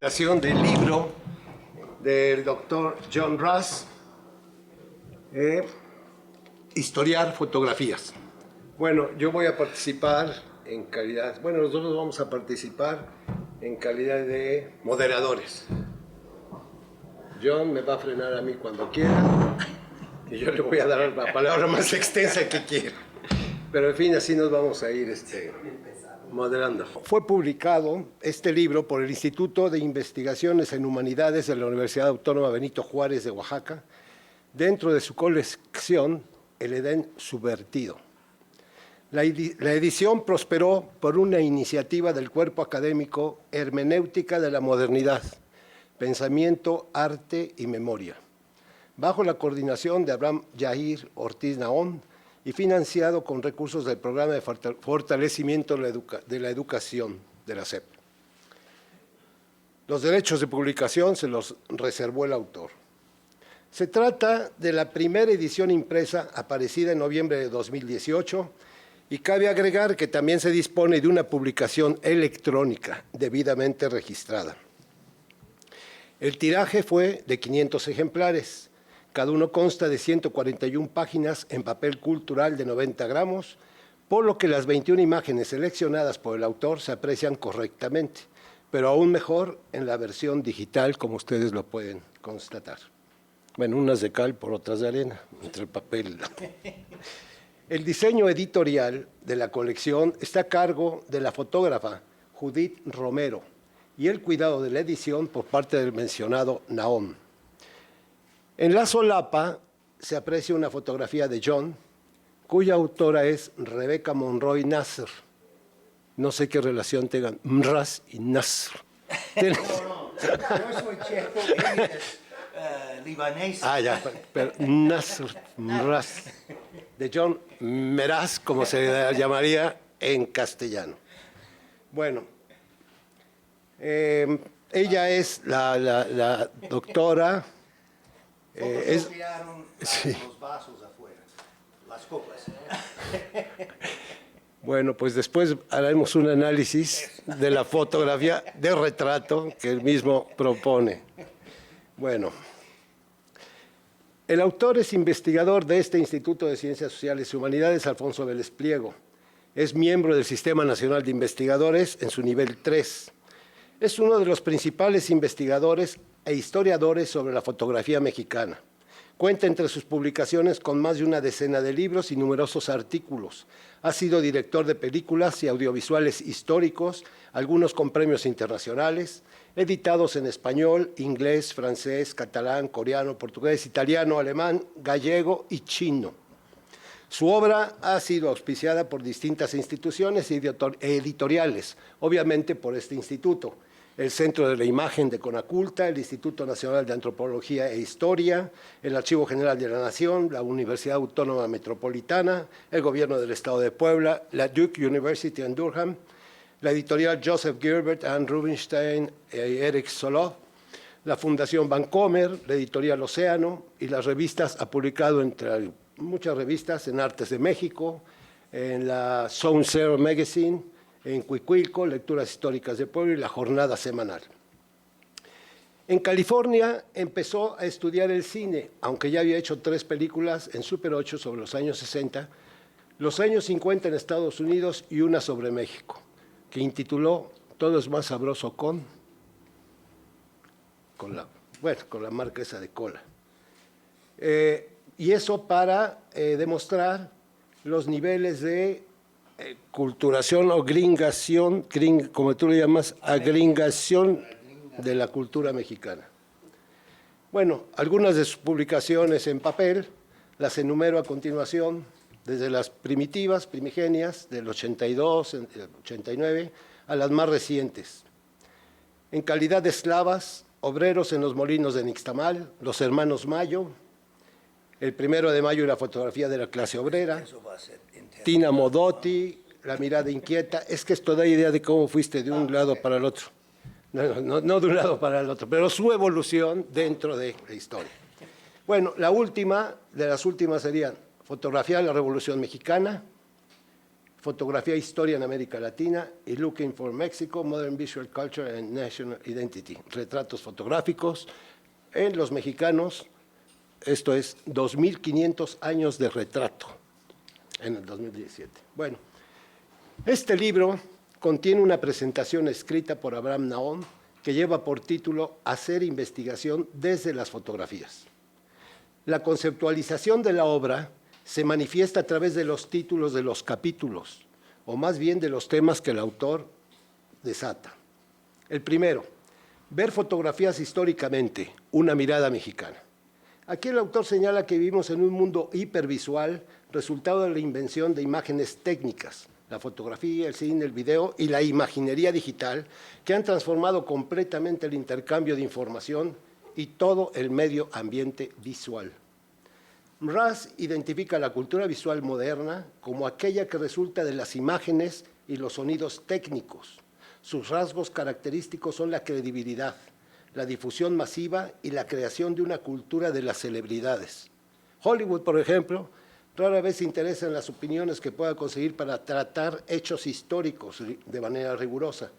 Del libro del doctor John Russ, Historiar fotografías. Bueno, yo voy a participar en calidad, nosotros vamos a participar en calidad de moderadores. John me va a frenar a mí cuando quiera y yo le voy a dar la palabra más extensa que quiera. Pero en fin, así nos vamos a ir moderando. Fue publicado este libro por el Instituto de Investigaciones en Humanidades de la Universidad Autónoma Benito Juárez de Oaxaca, dentro de su colección El Edén Subvertido. La edición prosperó por una iniciativa del cuerpo académico Hermenéutica de la Modernidad, Pensamiento, Arte y Memoria, bajo la coordinación de Abraham Yair Ortiz Naón, y financiado con recursos del Programa de Fortalecimiento de la Educación de la SEP. Los derechos de publicación se los reservó el autor. Se trata de la primera edición impresa aparecida en noviembre de 2018 y cabe agregar que también se dispone de una publicación electrónica debidamente registrada. El tiraje fue de 500 ejemplares. Cada uno consta de 141 páginas en papel cultural de 90 gramos, por lo que las 21 imágenes seleccionadas por el autor se aprecian correctamente, pero aún mejor en la versión digital, como ustedes lo pueden constatar. Bueno, unas de cal por otras de arena, entre el papel. El diseño editorial de la colección está a cargo de la fotógrafa Judith Romero y el cuidado de la edición por parte del mencionado Naón. En la solapa se aprecia una fotografía de John, cuya autora es Rebeca Monroy Nasr. No sé qué relación tengan Mraz y Nasr. No, yo soy checo, ella es libanesa. Ya, pero Nasr, Mraz, de John Meraz, como se llamaría en castellano. Bueno, ella es la doctora. Sí. Los vasos afuera, las copas. Bueno, pues después haremos un análisis de la fotografía de retrato que él mismo propone. Bueno, el autor es investigador de este Instituto de Ciencias Sociales y Humanidades, Alfonso Vélez Pliego. Es miembro del Sistema Nacional de Investigadores en su nivel 3. Es uno de los principales investigadores e historiadores sobre la fotografía mexicana. Cuenta entre sus publicaciones con más de una decena de libros y numerosos artículos. Ha sido director de películas y audiovisuales históricos, algunos con premios internacionales, editados en español, inglés, francés, catalán, coreano, portugués, italiano, alemán, gallego y chino. Su obra ha sido auspiciada por distintas instituciones editoriales, obviamente por este instituto. El Centro de la Imagen de Conaculta, el Instituto Nacional de Antropología e Historia, el Archivo General de la Nación, la Universidad Autónoma Metropolitana, el Gobierno del Estado de Puebla, la Duke University en Durham, la editorial Joseph Gilbert, Anne Rubinstein y Eric Solov, la Fundación Vancomer, la editorial Océano y las revistas, ha publicado entre muchas revistas en Artes de México, en la Sound Zero Magazine, en Cuicuilco, Lecturas Históricas de Puebla y La Jornada Semanal. En California empezó a estudiar el cine, aunque ya había hecho 3 películas en Super 8 sobre los años 60, los años 50 en Estados Unidos y una sobre México, que intituló Todo es más sabroso con la marca esa de cola. Y eso para demostrar los niveles de culturación o gringación, como tú le llamas, agringación de la cultura mexicana. Bueno, algunas de sus publicaciones en papel las enumero a continuación, desde las primitivas, primigenias, del 82, del 89, a las más recientes. En calidad de esclavas, obreros en los molinos de Nixtamal, los hermanos Mayo, el 1 de mayo y la fotografía de la clase obrera, Tina Modotti, La mirada inquieta. Es que esto da idea de cómo fuiste de un lado para el otro. No de un lado para el otro, pero su evolución dentro de la historia. Bueno, la última de las últimas serían Fotografía de la Revolución Mexicana, Fotografía e Historia en América Latina y Looking for Mexico, Modern Visual Culture and National Identity. Retratos fotográficos en los mexicanos, esto es 2.500 años de retrato en el 2017. Bueno, este libro contiene una presentación escrita por Abraham Nahon que lleva por título Hacer investigación desde las fotografías. La conceptualización de la obra se manifiesta a través de los títulos de los capítulos, o más bien de los temas que el autor desata. El primero, ver fotografías históricamente, una mirada mexicana. Aquí el autor señala que vivimos en un mundo hipervisual, resultado de la invención de imágenes técnicas, la fotografía, el cine, el video y la imaginería digital, que han transformado completamente el intercambio de información y todo el medio ambiente visual. Raz identifica la cultura visual moderna como aquella que resulta de las imágenes y los sonidos técnicos. Sus rasgos característicos son la credibilidad, la difusión masiva y la creación de una cultura de las celebridades. Hollywood, por ejemplo, rara vez se interesa en las opiniones que pueda conseguir para tratar hechos históricos de manera rigurosa,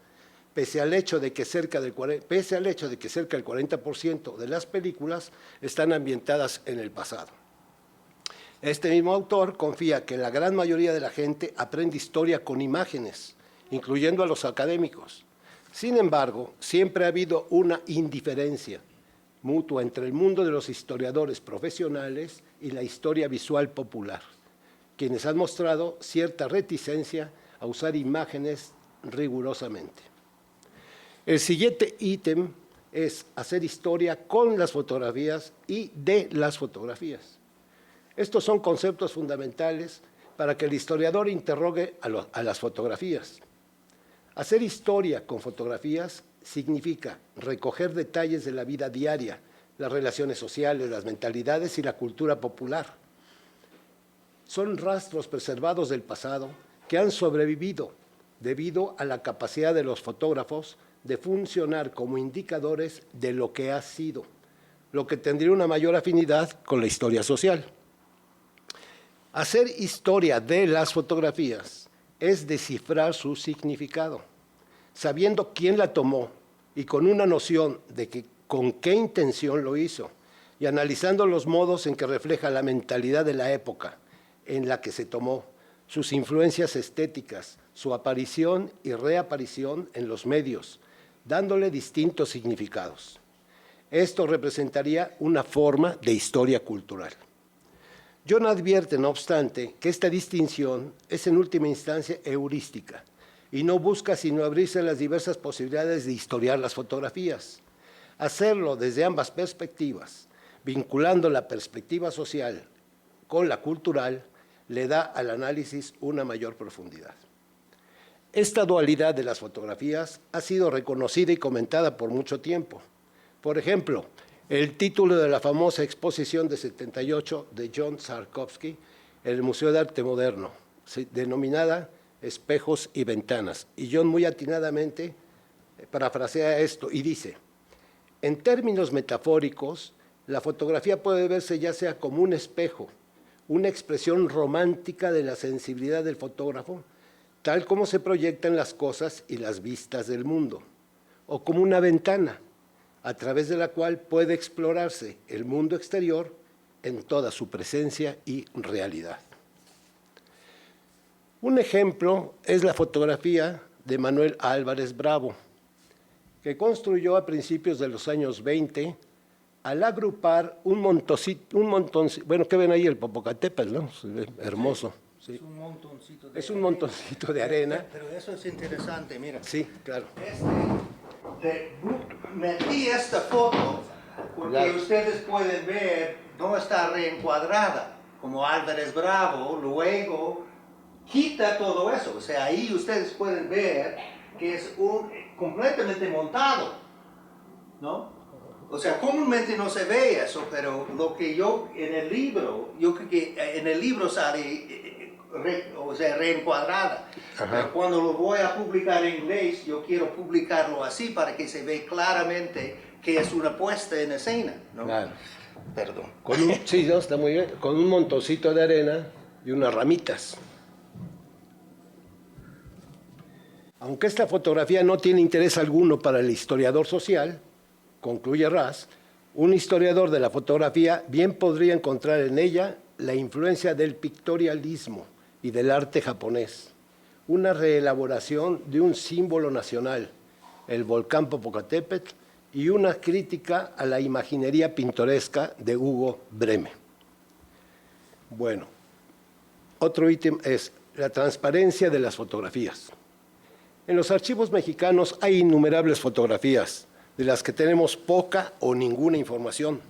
pese al hecho de que cerca del 40% de las películas están ambientadas en el pasado. Este mismo autor confía que la gran mayoría de la gente aprende historia con imágenes, incluyendo a los académicos. Sin embargo, siempre ha habido una indiferencia mutua entre el mundo de los historiadores profesionales y la historia visual popular, quienes han mostrado cierta reticencia a usar imágenes rigurosamente. El siguiente ítem es hacer historia con las fotografías y de las fotografías. Estos son conceptos fundamentales para que el historiador interrogue a las fotografías. Hacer historia con fotografías significa recoger detalles de la vida diaria, las relaciones sociales, las mentalidades y la cultura popular. Son rastros preservados del pasado que han sobrevivido debido a la capacidad de los fotógrafos de funcionar como indicadores de lo que ha sido, lo que tendría una mayor afinidad con la historia social. Hacer historia de las fotografías es descifrar su significado, sabiendo quién la tomó y con una noción de con qué intención lo hizo, y analizando los modos en que refleja la mentalidad de la época en la que se tomó, sus influencias estéticas, su aparición y reaparición en los medios, dándole distintos significados. Esto representaría una forma de historia cultural. John advierte, no obstante, que esta distinción es en última instancia heurística y no busca sino abrirse a las diversas posibilidades de historiar las fotografías. Hacerlo desde ambas perspectivas, vinculando la perspectiva social con la cultural, le da al análisis una mayor profundidad. Esta dualidad de las fotografías ha sido reconocida y comentada por mucho tiempo. Por ejemplo, el título de la famosa exposición de 78 de John Szarkowski en el Museo de Arte Moderno, denominada Espejos y Ventanas. Y John muy atinadamente parafrasea esto y dice: en términos metafóricos, la fotografía puede verse ya sea como un espejo, una expresión romántica de la sensibilidad del fotógrafo, tal como se proyectan las cosas y las vistas del mundo, o como una ventana, a través de la cual puede explorarse el mundo exterior en toda su presencia y realidad. Un ejemplo es la fotografía de Manuel Álvarez Bravo, que construyó a principios de los años 20 al agrupar un montoncito, bueno, ¿qué ven ahí? El Popocatépetl, ¿no? Hermoso. Sí. Es un montoncito de arena. Pero eso es interesante, mira. Sí, claro. Metí esta foto porque claro, ustedes pueden ver no está reencuadrada como Álvarez Bravo, luego quita todo eso, o sea, ahí ustedes pueden ver que es completamente montado, ¿no? O sea, comúnmente no se ve eso, pero lo que yo en el libro, yo creo que en el libro sale reencuadrada. Pero cuando lo voy a publicar en inglés, yo quiero publicarlo así para que se vea claramente que es una puesta en escena, ¿no? Claro. Perdón. Sí, no, está muy bien. Con un montoncito de arena y unas ramitas. Aunque esta fotografía no tiene interés alguno para el historiador social, concluye Ras, un historiador de la fotografía bien podría encontrar en ella la influencia del pictorialismo y del arte japonés, una reelaboración de un símbolo nacional, el volcán Popocatépetl, y una crítica a la imaginería pintoresca de Hugo Breme. Bueno, otro ítem es la transparencia de las fotografías. En los archivos mexicanos hay innumerables fotografías, de las que tenemos poca o ninguna información.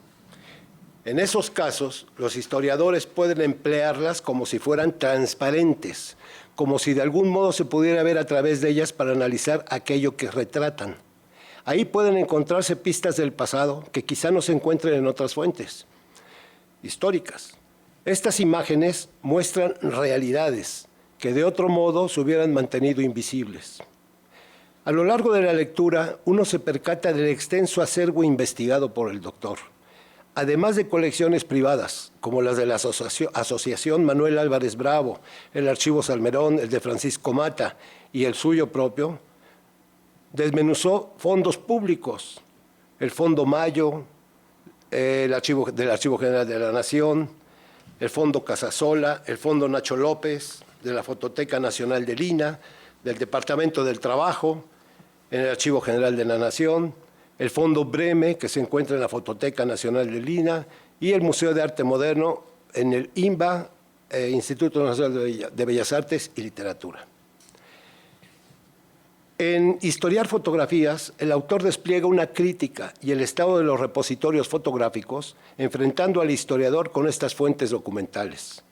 En esos casos, los historiadores pueden emplearlas como si fueran transparentes, como si de algún modo se pudiera ver a través de ellas para analizar aquello que retratan. Ahí pueden encontrarse pistas del pasado que quizá no se encuentren en otras fuentes históricas. Estas imágenes muestran realidades que de otro modo se hubieran mantenido invisibles. A lo largo de la lectura, uno se percata del extenso acervo investigado por el doctor, además de colecciones privadas, como las de la Asociación Manuel Álvarez Bravo, el Archivo Salmerón, el de Francisco Mata y el suyo propio. Desmenuzó fondos públicos, el Fondo Mayo, del Archivo General de la Nación, el Fondo Casasola, el Fondo Nacho López, de la Fototeca Nacional de Lina, del Departamento del Trabajo, en el Archivo General de la Nación, el Fondo Breme, que se encuentra en la Fototeca Nacional de Lina, y el Museo de Arte Moderno en el INBA, Instituto Nacional de Bellas Artes y Literatura. En Historiar fotografías, el autor despliega una crítica y el estado de los repositorios fotográficos, enfrentando al historiador con estas fuentes documentales.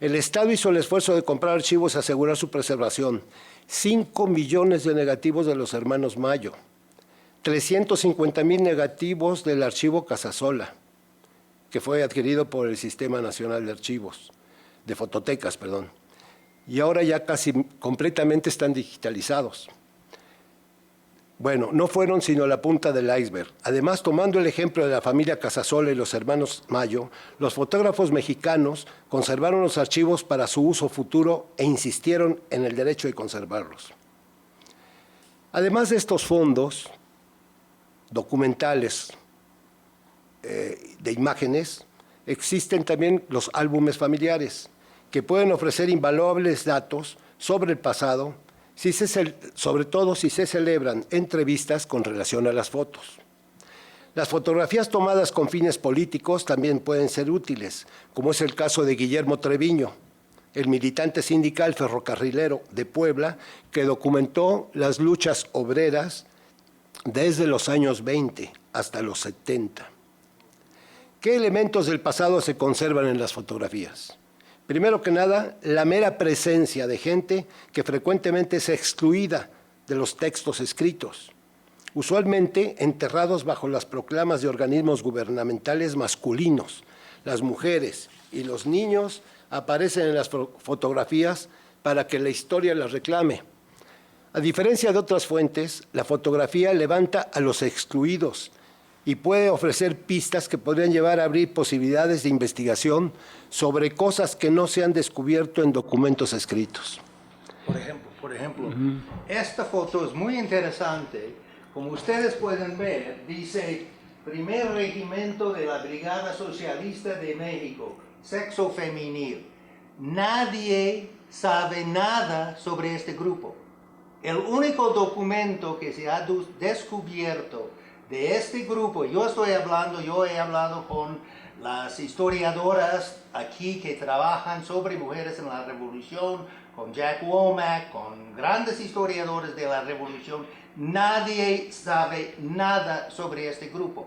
El Estado hizo el esfuerzo de comprar archivos y asegurar su preservación. 5 millones de negativos de los hermanos Mayo, 350,000 negativos del archivo Casasola, que fue adquirido por el Sistema Nacional de Archivos, de Fototecas, perdón, y ahora ya casi completamente están digitalizados. Bueno, no fueron sino la punta del iceberg. Además, tomando el ejemplo de la familia Casasola y los hermanos Mayo, los fotógrafos mexicanos conservaron los archivos para su uso futuro e insistieron en el derecho de conservarlos. Además de estos fondos documentales de imágenes, existen también los álbumes familiares, que pueden ofrecer invaluables datos sobre el pasado, sobre todo si se celebran entrevistas con relación a las fotos. Las fotografías tomadas con fines políticos también pueden ser útiles, como es el caso de Guillermo Treviño, el militante sindical ferrocarrilero de Puebla, que documentó las luchas obreras desde los años 20 hasta los 70. ¿Qué elementos del pasado se conservan en las fotografías? Primero que nada, la mera presencia de gente que frecuentemente es excluida de los textos escritos, usualmente enterrados bajo las proclamas de organismos gubernamentales masculinos. Las mujeres y los niños aparecen en las fotografías para que la historia las reclame. A diferencia de otras fuentes, la fotografía levanta a los excluidos y puede ofrecer pistas que podrían llevar a abrir posibilidades de investigación sobre cosas que no se han descubierto en documentos escritos. Por ejemplo, esta foto es muy interesante. Como ustedes pueden ver, dice Primer Regimiento de la Brigada Socialista de México, sexo femenil. Nadie sabe nada sobre este grupo. El único documento que se ha descubierto de este grupo, yo he hablado con las historiadoras aquí que trabajan sobre mujeres en la revolución, con Jack Womack, con grandes historiadores de la revolución. Nadie sabe nada sobre este grupo.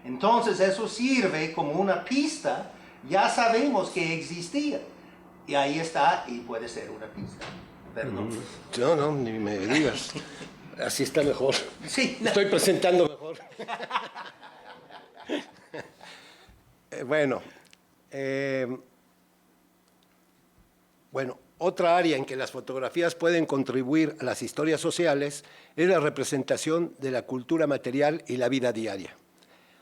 Entonces eso sirve como una pista, ya sabemos que existía. Y ahí está, y puede ser una pista. Perdón. No, ni me digas. Así está mejor. Sí, no. Estoy presentando mejor. Bueno, otra área en que las fotografías pueden contribuir a las historias sociales es la representación de la cultura material y la vida diaria.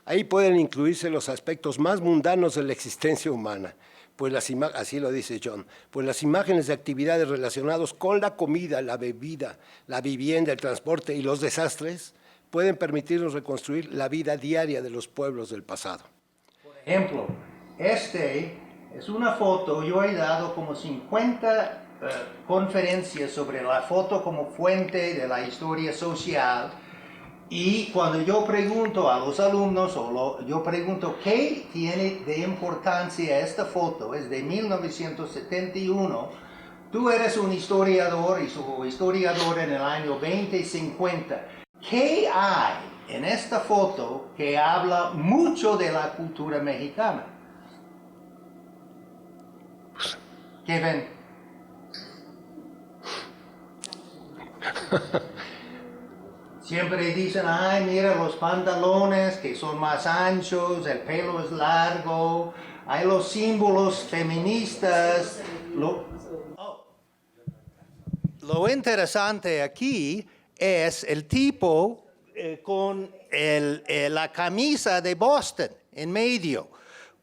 Ahí pueden incluirse los aspectos más mundanos de la existencia humana, pues así lo dice John, pues las imágenes de actividades relacionadas con la comida, la bebida, la vivienda, el transporte y los desastres pueden permitirnos reconstruir la vida diaria de los pueblos del pasado. Por ejemplo, este es una foto, yo he dado como 50 conferencias sobre la foto como fuente de la historia social. Y cuando yo pregunto a los alumnos, yo pregunto qué tiene de importancia esta foto, es de 1971, tú eres un historiador y su historiador en el año 2050. ¿Qué hay en esta foto que habla mucho de la cultura mexicana? ¿Qué ven? Siempre dicen, ay, mira los pantalones que son más anchos, el pelo es largo, hay los símbolos feministas. Lo interesante aquí es el tipo con la camisa de Boston en medio.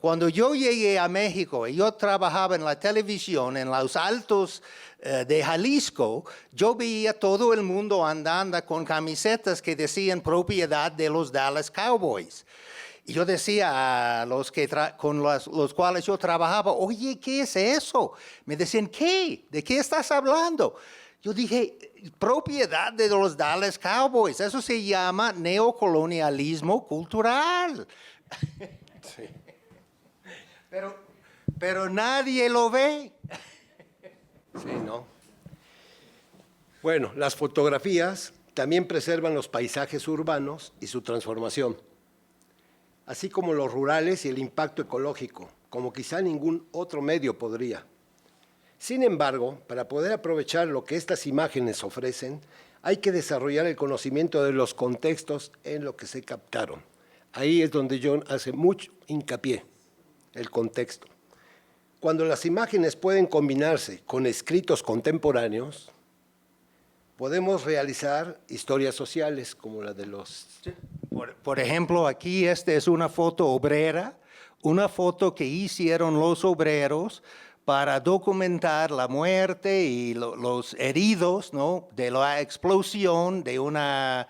Cuando yo llegué a México y yo trabajaba en la televisión, en los altos de Jalisco, yo veía todo el mundo andando con camisetas que decían propiedad de los Dallas Cowboys. Y yo decía a los con los cuales yo trabajaba, oye, ¿qué es eso? Me decían, ¿qué? ¿De qué estás hablando? Yo dije, propiedad de los Dallas Cowboys. Eso se llama neocolonialismo cultural. Sí. Pero nadie lo ve. Sí, ¿no? Bueno, las fotografías también preservan los paisajes urbanos y su transformación, así como los rurales y el impacto ecológico, como quizá ningún otro medio podría. Sin embargo, para poder aprovechar lo que estas imágenes ofrecen, hay que desarrollar el conocimiento de los contextos en lo que se captaron. Ahí es donde John hace mucho hincapié, el contexto. Cuando las imágenes pueden combinarse con escritos contemporáneos, podemos realizar historias sociales como la de los... Por ejemplo, aquí esta es una foto obrera, una foto que hicieron los obreros para documentar la muerte y los heridos, ¿no?, de la explosión de una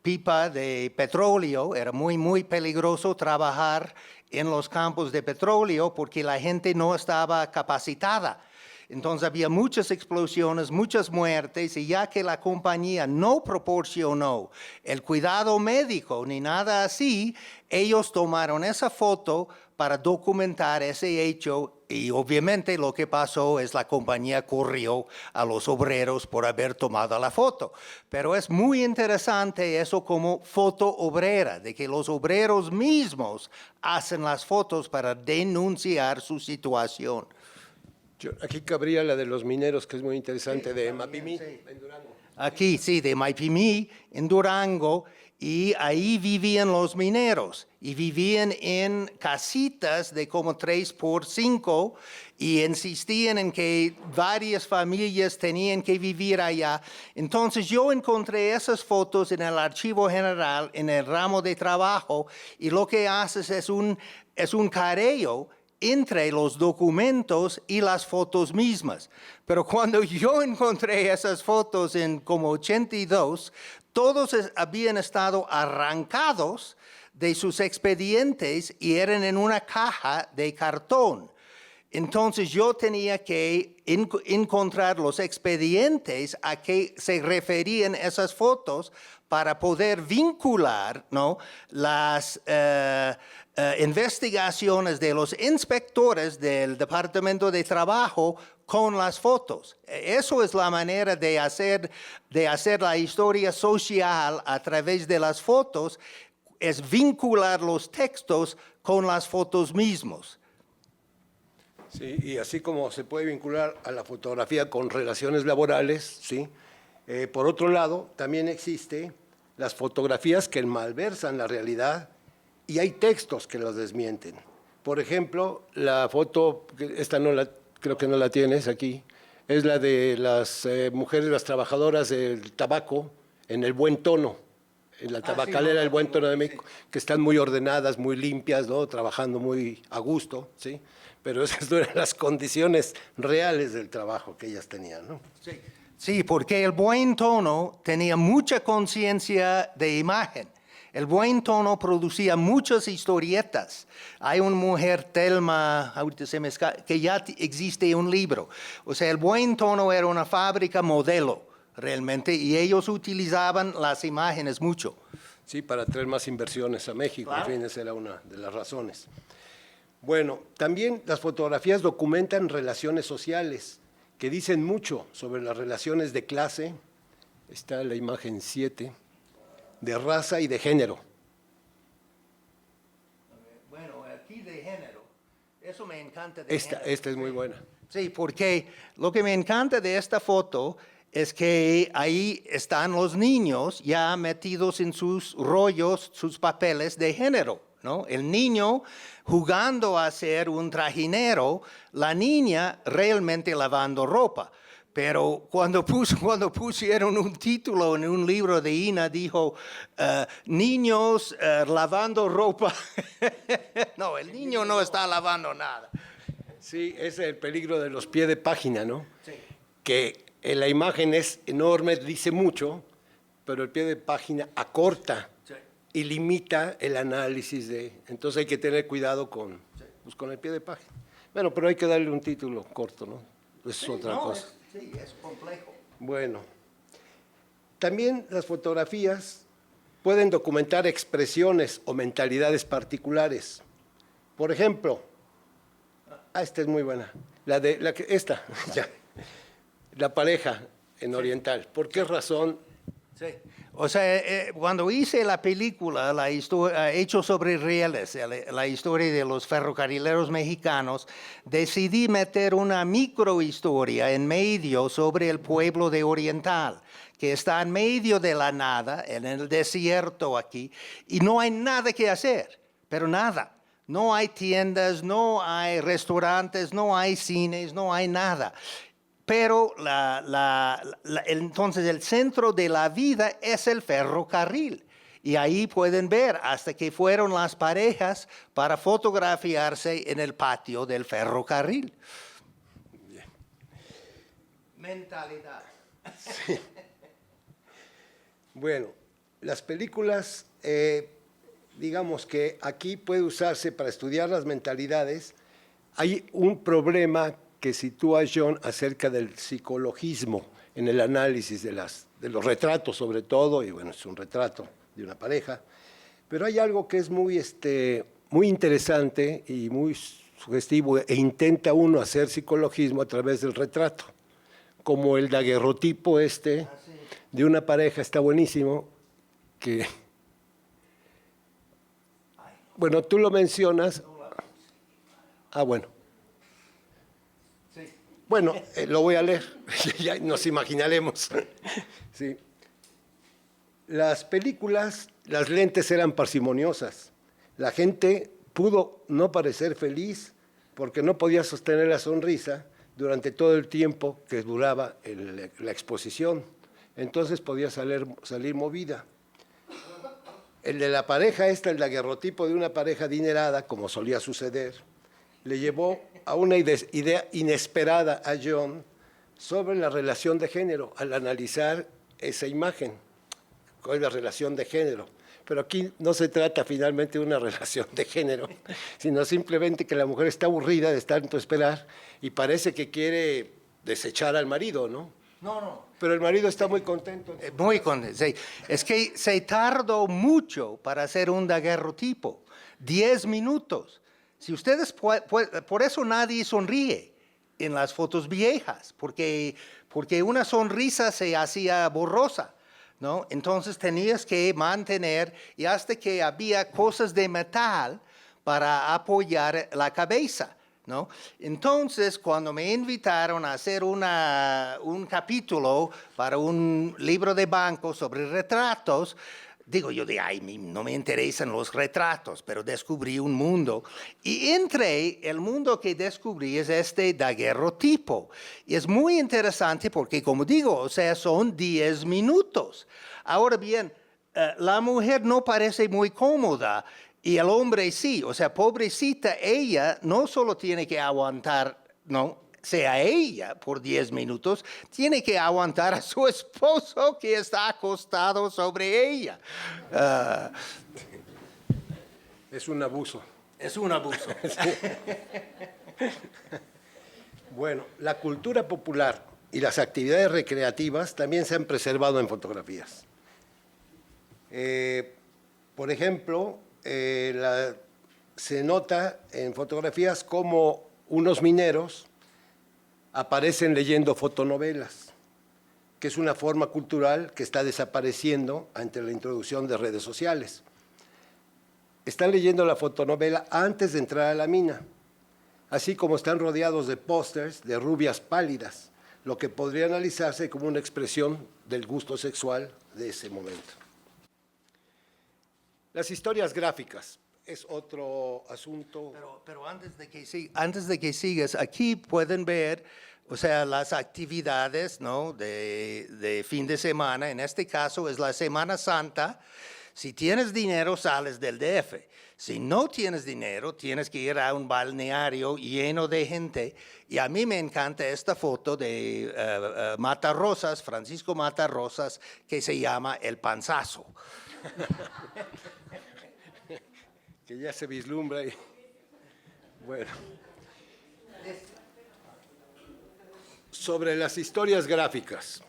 pipa de petróleo. Era muy, muy peligroso trabajar en los campos de petróleo porque la gente no estaba capacitada. Entonces había muchas explosiones, muchas muertes, y ya que la compañía no proporcionó el cuidado médico ni nada así, ellos tomaron esa foto para documentar ese hecho, y obviamente lo que pasó es la compañía corrió a los obreros por haber tomado la foto. Pero es muy interesante eso como foto obrera, de que los obreros mismos hacen las fotos para denunciar su situación. Aquí cabría la de los mineros, que es muy interesante, sí, de Mapimí, sí, en Durango. Aquí, sí, de Mapimí, en Durango, y ahí vivían los mineros, y vivían en casitas de como 3 por 5, y insistían en que varias familias tenían que vivir allá. Entonces yo encontré esas fotos en el Archivo General, en el ramo de trabajo, y lo que haces es un careo entre los documentos y las fotos mismas. Pero cuando yo encontré esas fotos en como 82, todos habían estado arrancados de sus expedientes y eran en una caja de cartón. Entonces yo tenía que encontrar los expedientes a que se referían esas fotos para poder vincular, ¿no?, las investigaciones de los inspectores del Departamento de Trabajo con las fotos. Eso es la manera de hacer la historia social a través de las fotos, es vincular los textos con las fotos mismos. Sí, y así como se puede vincular a la fotografía con relaciones laborales, ¿sí? Por otro lado, también existe las fotografías que malversan la realidad y hay textos que las desmienten. Por ejemplo, la foto, esta creo que no la tienes aquí, es la de las mujeres, las trabajadoras del tabaco en el Buen Tono, en la tabacalera del Buen Tono de México, que están muy ordenadas, muy limpias, ¿no?, trabajando muy a gusto, ¿sí? pero esas no eran las condiciones reales del trabajo que ellas tenían, ¿no? Sí. Sí, porque el buen tono tenía mucha conciencia de imagen. El buen tono producía muchas historietas. Hay una mujer, Thelma, ahorita se me escapa, que ya existe un libro. O sea, el buen tono era una fábrica modelo, realmente, y ellos utilizaban las imágenes mucho. Sí, para traer más inversiones a México, Claro. En fin, esa era una de las razones. Bueno, también las fotografías documentan relaciones sociales que dicen mucho sobre las relaciones de clase. Está la imagen 7, de raza y de género. Bueno, aquí de género, eso me encanta de género. Esta es muy buena. Sí, porque lo que me encanta de esta foto es que ahí están los niños ya metidos en sus rollos, sus papeles de género, ¿no? El niño jugando a ser un trajinero, la niña realmente lavando ropa. Pero cuando pusieron un título en un libro de Ina, dijo, niños lavando ropa. No, el niño no está lavando nada. Sí, ese es el peligro de los pies de página, ¿no? Sí. Que la imagen es enorme, dice mucho, pero el pie de página acorta Sí. y limita el análisis de... Entonces hay que tener cuidado con el pie de página. Bueno, pero hay que darle un título corto, ¿no? Es otra cosa. Sí, es complejo. Bueno, también las fotografías pueden documentar expresiones o mentalidades particulares. Por ejemplo, esta es muy buena, ya, la pareja en oriental. ¿Por qué razón? Sí. O sea, cuando hice la película, hecho sobre reales, la historia de los ferrocarrileros mexicanos, decidí meter una microhistoria en medio sobre el pueblo de Oriental, que está en medio de la nada, en el desierto aquí, y no hay nada que hacer, pero nada. No hay tiendas, no hay restaurantes, no hay cines, no hay nada. Pero entonces el centro de la vida es el ferrocarril. Y ahí pueden ver hasta que fueron las parejas para fotografiarse en el patio del ferrocarril. Bien. Mentalidad. Sí. Bueno, las películas, digamos que aquí puede usarse para estudiar las mentalidades. Hay un problema que sitúa John acerca del psicologismo en el análisis de los retratos sobre todo, y bueno, es un retrato de una pareja, pero hay algo que es muy interesante y muy sugestivo, e intenta uno hacer psicologismo a través del retrato, como el daguerrotipo de una pareja, está buenísimo, que, bueno, tú lo mencionas, bueno. Bueno, lo voy a leer, ya nos imaginaremos. Sí. Las películas, las lentes eran parsimoniosas. La gente pudo no parecer feliz porque no podía sostener la sonrisa durante todo el tiempo que duraba la exposición. Entonces podía salir movida. El de la pareja el daguerrotipo de una pareja adinerada, como solía suceder, le llevó a una idea inesperada a John sobre la relación de género al analizar esa imagen. ¿Cuál es la relación de género? Pero aquí no se trata finalmente de una relación de género, sino simplemente que la mujer está aburrida de tanto esperar y parece que quiere desechar al marido, ¿no? No. Pero el marido está muy contento. Muy contento, sí. Es que se tardó mucho para hacer un daguerrotipo. 10 minutos. Si ustedes, por eso nadie sonríe en las fotos viejas, porque una sonrisa se hacía borrosa, ¿no? Entonces tenías que mantener, y hasta que había cosas de metal para apoyar la cabeza, ¿no? Entonces, cuando me invitaron a hacer un capítulo para un libro de banco sobre retratos, digo yo, no me interesan los retratos, pero descubrí un mundo. Y el mundo que descubrí es este daguerrotipo. Y es muy interesante porque, como digo, o sea, son 10 minutos. Ahora bien, la mujer no parece muy cómoda. Y el hombre sí, o sea, pobrecita, ella no solo tiene que aguantar, no, sea ella por 10 minutos, tiene que aguantar a su esposo que está acostado sobre ella. Es un abuso. Es un abuso. Bueno, la cultura popular y las actividades recreativas también se han preservado en fotografías. Por ejemplo, se nota en fotografías como unos mineros aparecen leyendo fotonovelas, que es una forma cultural que está desapareciendo ante la introducción de redes sociales. Están leyendo la fotonovela antes de entrar a la mina, así como están rodeados de pósters de rubias pálidas, lo que podría analizarse como una expresión del gusto sexual de ese momento. Las historias gráficas es otro asunto. Pero antes de que sigas, aquí pueden ver, o sea, las actividades, ¿no?, de fin de semana. En este caso es la Semana Santa. Si tienes dinero, sales del DF. Si no tienes dinero, tienes que ir a un balneario lleno de gente. Y a mí me encanta esta foto de Matarrosas, Francisco Matarrosas, que se llama El Panzazo. Que ya se vislumbra. Bueno. Sobre las historias gráficas.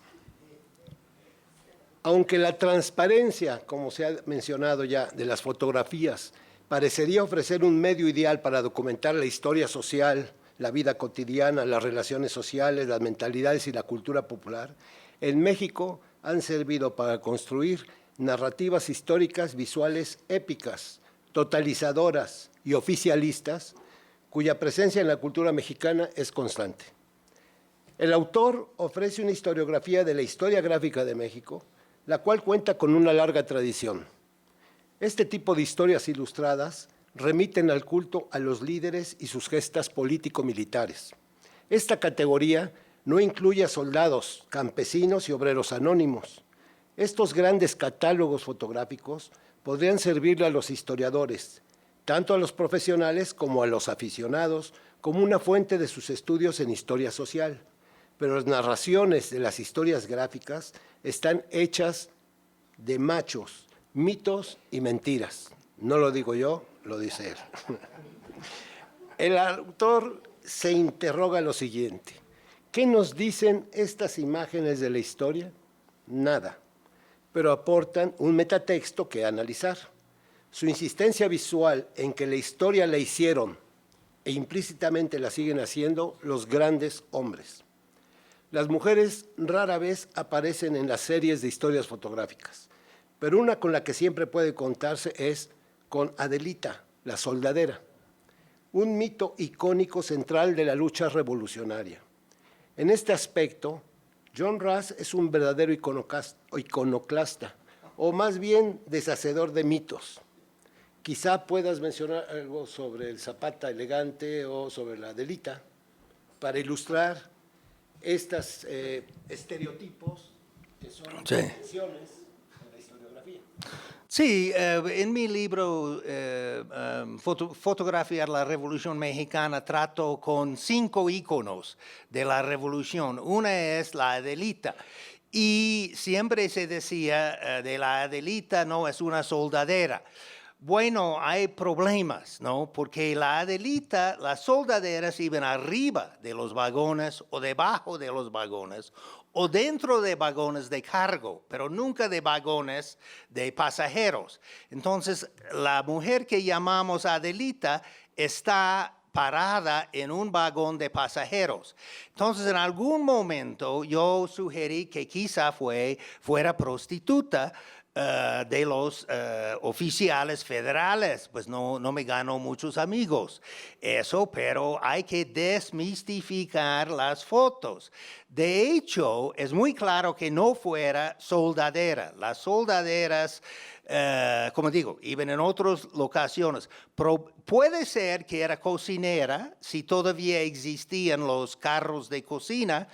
Aunque la transparencia, como se ha mencionado ya, de las fotografías, parecería ofrecer un medio ideal para documentar la historia social, la vida cotidiana, las relaciones sociales, las mentalidades y la cultura popular, en México han servido para construir narrativas históricas visuales épicas, totalizadoras y oficialistas, cuya presencia en la cultura mexicana es constante. El autor ofrece una historiografía de la historia gráfica de México, la cual cuenta con una larga tradición. Este tipo de historias ilustradas remiten al culto a los líderes y sus gestas político-militares. Esta categoría no incluye a soldados, campesinos y obreros anónimos. Estos grandes catálogos fotográficos podrían servirle a los historiadores, tanto a los profesionales como a los aficionados, como una fuente de sus estudios en historia social. Pero las narraciones de las historias gráficas están hechas de machos, mitos y mentiras. No lo digo yo, lo dice él. El autor se interroga lo siguiente: ¿qué nos dicen estas imágenes de la historia? Nada, pero aportan un metatexto que analizar. Su insistencia visual en que la historia la hicieron e implícitamente la siguen haciendo los grandes hombres. Las mujeres rara vez aparecen en las series de historias fotográficas, pero una con la que siempre puede contarse es con Adelita, la soldadera, un mito icónico central de la lucha revolucionaria. En este aspecto, John Ras es un verdadero iconoclasta, o más bien deshacedor de mitos. Quizá puedas mencionar algo sobre el Zapata elegante o sobre la Adelita para ilustrar estos estereotipos que son convenciones en la historiografía. Sí, en mi libro Fotografiar la Revolución Mexicana trato con 5 íconos de la revolución. Una es la Adelita. Y siempre se decía de la Adelita no es una soldadera. Bueno, hay problemas, ¿no? Porque la Adelita, las soldaderas iban arriba de los vagones o debajo de los vagones o dentro de vagones de cargo, pero nunca de vagones de pasajeros. Entonces, la mujer que llamamos Adelita está parada en un vagón de pasajeros. Entonces, en algún momento yo sugerí que quizá fuera prostituta, de los oficiales federales, pues no me gano muchos amigos. Eso, pero hay que desmistificar las fotos. De hecho, es muy claro que no fuera soldadera. Las soldaderas, como digo, iban en otras locaciones. Pero puede ser que era cocinera, si todavía existían los carros de cocina,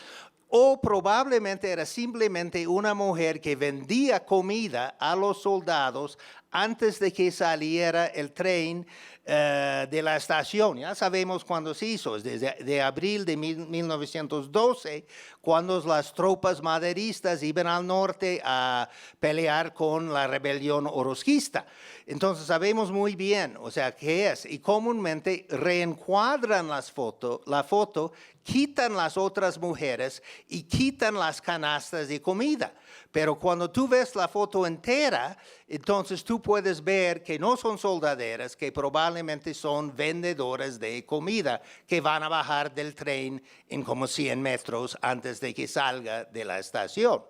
o probablemente era simplemente una mujer que vendía comida a los soldados antes de que saliera el tren de la estación. Ya sabemos cuándo se hizo, es desde abril de 1912, cuando las tropas maderistas iban al norte a pelear con la rebelión orosquista. Entonces sabemos muy bien, o sea, qué es, y comúnmente reencuadran la foto, quitan las otras mujeres y quitan las canastas de comida. Pero cuando tú ves la foto entera, entonces tú puedes ver que no son soldaderas, que probablemente son vendedoras de comida que van a bajar del tren en como 100 metros antes de que salga de la estación.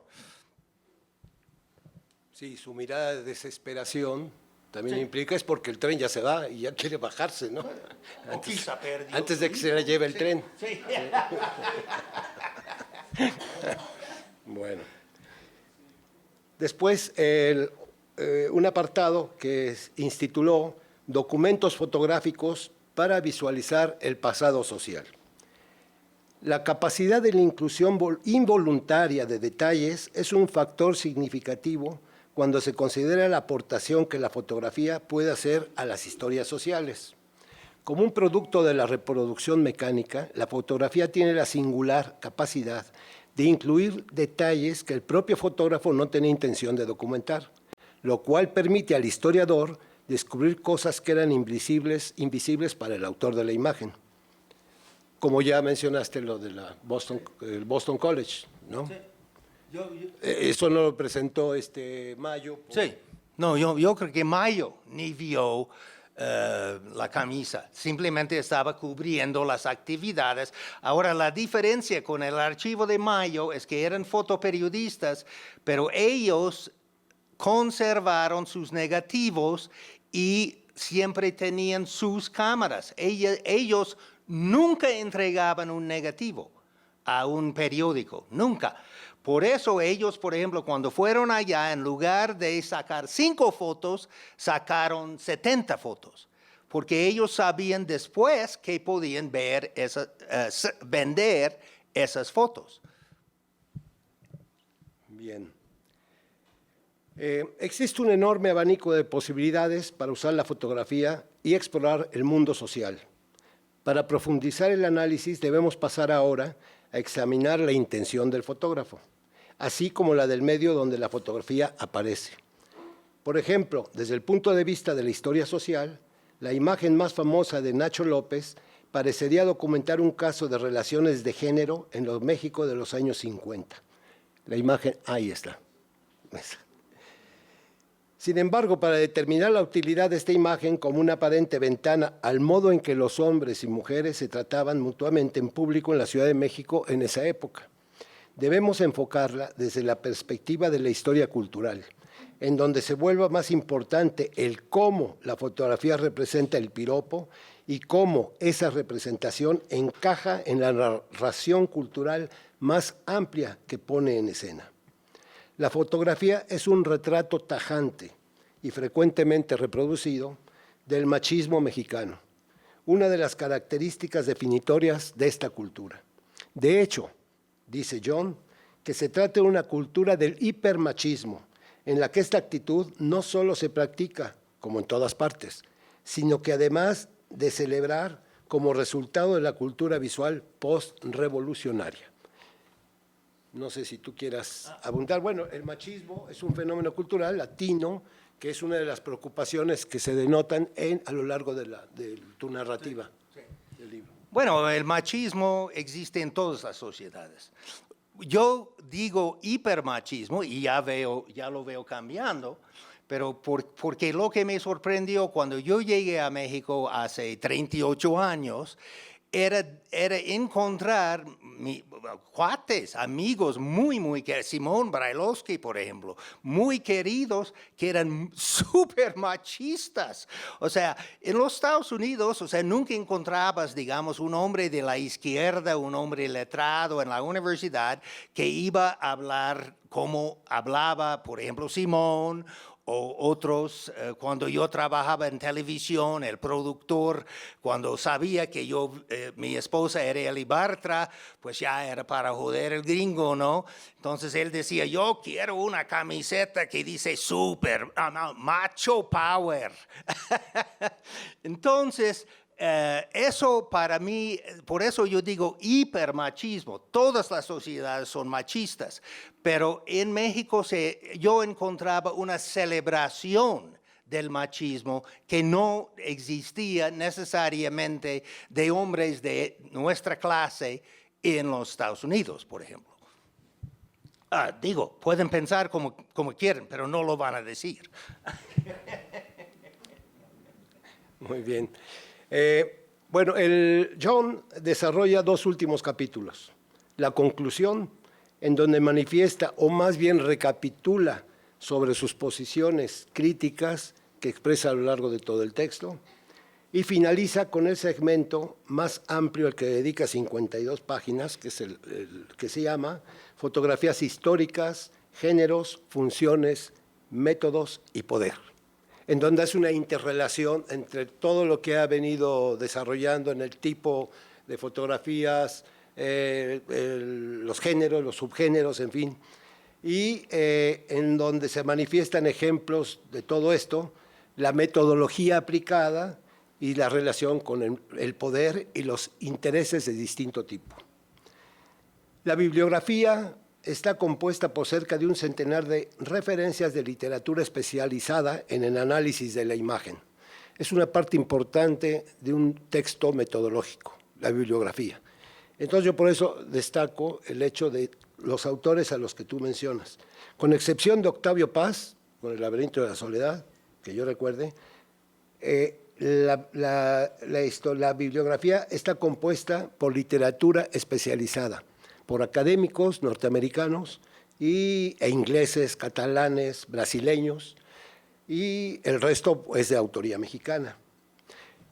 Sí, su mirada de desesperación también implica es porque el tren ya se va y ya quiere bajarse, ¿no? Antes de que se la lleve el tren. Sí. Bueno. Después, un apartado que intituló Documentos fotográficos para visualizar el pasado social. La capacidad de la inclusión involuntaria de detalles es un factor significativo cuando se considera la aportación que la fotografía puede hacer a las historias sociales. Como un producto de la reproducción mecánica, la fotografía tiene la singular capacidad de incluir detalles que el propio fotógrafo no tenía intención de documentar, lo cual permite al historiador descubrir cosas que eran invisibles para el autor de la imagen. Como ya mencionaste lo de el Boston College, ¿no? Sí. Eso no lo presentó Mayo. Sí, no, yo creo que Mayo ni vio la camisa, simplemente estaba cubriendo las actividades. Ahora, la diferencia con el archivo de Mayo es que eran fotoperiodistas, pero ellos conservaron sus negativos y siempre tenían sus cámaras. Ellos nunca entregaban un negativo a un periódico, nunca. Por eso ellos, por ejemplo, cuando fueron allá, en lugar de sacar 5 fotos, sacaron 70 fotos, porque ellos sabían después que podían vender esas fotos. Bien. Existe un enorme abanico de posibilidades para usar la fotografía y explorar el mundo social. Para profundizar el análisis debemos pasar ahora a examinar la intención del fotógrafo, así como la del medio donde la fotografía aparece. Por ejemplo, desde el punto de vista de la historia social, la imagen más famosa de Nacho López parecería documentar un caso de relaciones de género en los México de los años 50. La imagen, ahí está. Sin embargo, para determinar la utilidad de esta imagen como una aparente ventana al modo en que los hombres y mujeres se trataban mutuamente en público en la Ciudad de México en esa época, debemos enfocarla desde la perspectiva de la historia cultural, en donde se vuelva más importante el cómo la fotografía representa el piropo y cómo esa representación encaja en la narración cultural más amplia que pone en escena. La fotografía es un retrato tajante y frecuentemente reproducido del machismo mexicano, una de las características definitorias de esta cultura. De hecho, dice John, que se trata de una cultura del hipermachismo, en la que esta actitud no solo se practica, como en todas partes, sino que además de celebrar como resultado de la cultura visual post-revolucionaria. No sé si tú quieras abundar. Bueno, el machismo es un fenómeno cultural latino que es una de las preocupaciones que se denotan a lo largo de tu narrativa del libro. Bueno, el machismo existe en todas las sociedades. Yo digo hipermachismo y ya lo veo cambiando, pero porque lo que me sorprendió cuando yo llegué a México hace 38 años era encontrar cuates, amigos muy queridos, Simón Brailovsky, por ejemplo, muy queridos, que eran súper machistas. O sea, en los Estados Unidos, o sea, nunca encontrabas, digamos, un hombre de la izquierda, un hombre letrado en la universidad que iba a hablar como hablaba, por ejemplo, Simón o otros, cuando yo trabajaba en televisión, el productor, cuando sabía que mi esposa era Eli Bartra, pues ya era para joder el gringo, ¿no? Entonces él decía, yo quiero una camiseta que dice super, macho power. Entonces, eso para mí, por eso yo digo hipermachismo. Todas las sociedades son machistas, pero en México yo encontraba una celebración del machismo que no existía necesariamente de hombres de nuestra clase en los Estados Unidos, por ejemplo. Pueden pensar como quieren, pero no lo van a decir. Muy bien. Bueno, John desarrolla 2 últimos capítulos. La conclusión, en donde manifiesta o más bien recapitula sobre sus posiciones críticas que expresa a lo largo de todo el texto, y finaliza con el segmento más amplio al que dedica 52 páginas, que es el que se llama Fotografías históricas, géneros, funciones, métodos y poder, en donde hace una interrelación entre todo lo que ha venido desarrollando en el tipo de fotografías, los géneros, los subgéneros, en fin, y en donde se manifiestan ejemplos de todo esto, la metodología aplicada y la relación con el poder y los intereses de distinto tipo. La bibliografía está compuesta por cerca de un centenar de referencias de literatura especializada en el análisis de la imagen. Es una parte importante de un texto metodológico, la bibliografía. Entonces yo por eso destaco el hecho de los autores a los que tú mencionas. Con excepción de Octavio Paz, con El laberinto de la soledad, que yo recuerde, la bibliografía está compuesta por literatura especializada, por académicos norteamericanos e ingleses, catalanes, brasileños, y el resto es de autoría mexicana.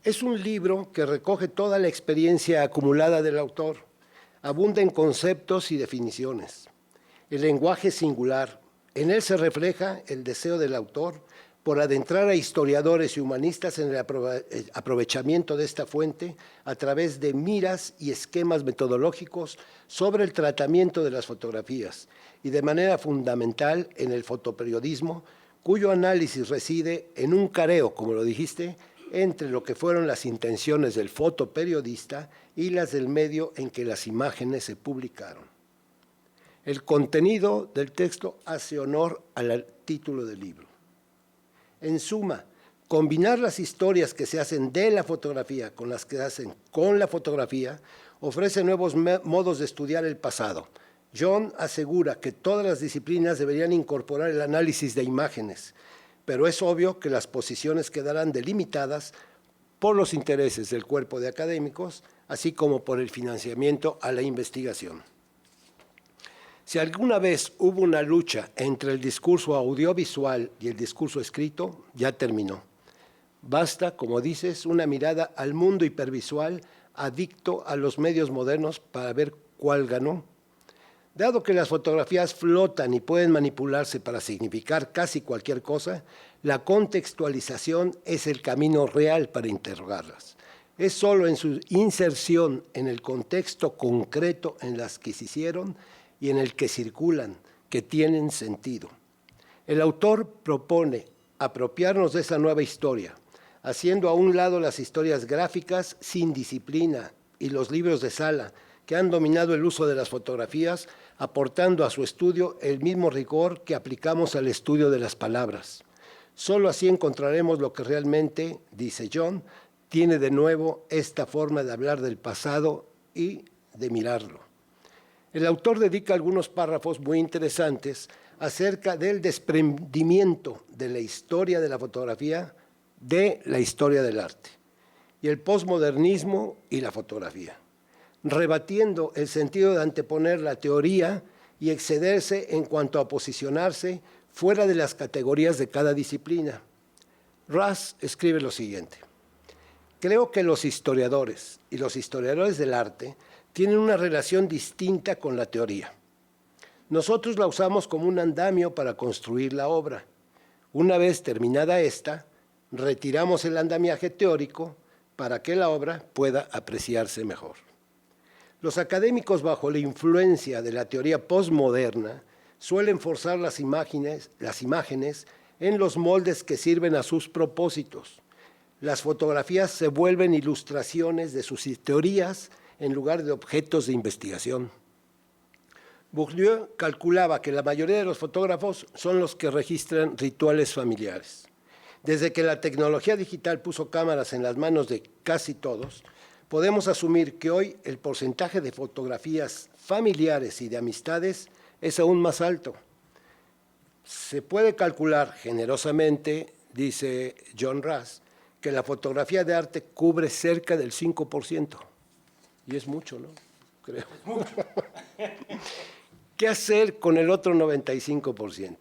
Es un libro que recoge toda la experiencia acumulada del autor, abunda en conceptos y definiciones. El lenguaje es singular. En él se refleja el deseo del autor por adentrar a historiadores y humanistas en el aprovechamiento de esta fuente a través de miras y esquemas metodológicos sobre el tratamiento de las fotografías y de manera fundamental en el fotoperiodismo, cuyo análisis reside en un careo, como lo dijiste, entre lo que fueron las intenciones del fotoperiodista y las del medio en que las imágenes se publicaron. El contenido del texto hace honor al título del libro. En suma, combinar las historias que se hacen de la fotografía con las que se hacen con la fotografía ofrece nuevos modos de estudiar el pasado. John asegura que todas las disciplinas deberían incorporar el análisis de imágenes, pero es obvio que las posiciones quedarán delimitadas por los intereses del cuerpo de académicos, así como por el financiamiento a la investigación. Si alguna vez hubo una lucha entre el discurso audiovisual y el discurso escrito, ya terminó. Basta, como dices, una mirada al mundo hipervisual adicto a los medios modernos para ver cuál ganó. Dado que las fotografías flotan y pueden manipularse para significar casi cualquier cosa, la contextualización es el camino real para interrogarlas. Es solo en su inserción en el contexto concreto en las que se hicieron y en el que circulan, que tienen sentido. El autor propone apropiarnos de esa nueva historia, haciendo a un lado las historias gráficas sin disciplina y los libros de sala, que han dominado el uso de las fotografías, aportando a su estudio el mismo rigor que aplicamos al estudio de las palabras. Solo así encontraremos lo que realmente, dice John, tiene de nuevo esta forma de hablar del pasado y de mirarlo. El autor dedica algunos párrafos muy interesantes acerca del desprendimiento de la historia de la fotografía de la historia del arte y el posmodernismo y la fotografía, rebatiendo el sentido de anteponer la teoría y excederse en cuanto a posicionarse fuera de las categorías de cada disciplina. Russ escribe lo siguiente: creo que los historiadores y los historiadores del arte tienen una relación distinta con la teoría. Nosotros la usamos como un andamio para construir la obra. Una vez terminada esta, retiramos el andamiaje teórico para que la obra pueda apreciarse mejor. Los académicos, bajo la influencia de la teoría postmoderna, suelen forzar las imágenes en los moldes que sirven a sus propósitos. Las fotografías se vuelven ilustraciones de sus teorías en lugar de objetos de investigación. Bourdieu calculaba que la mayoría de los fotógrafos son los que registran rituales familiares. Desde que la tecnología digital puso cámaras en las manos de casi todos, podemos asumir que hoy el porcentaje de fotografías familiares y de amistades es aún más alto. Se puede calcular generosamente, dice John Ras, que la fotografía de arte cubre cerca del 5%. Y es mucho, ¿no? Creo. Es mucho. ¿Qué hacer con el otro 95%?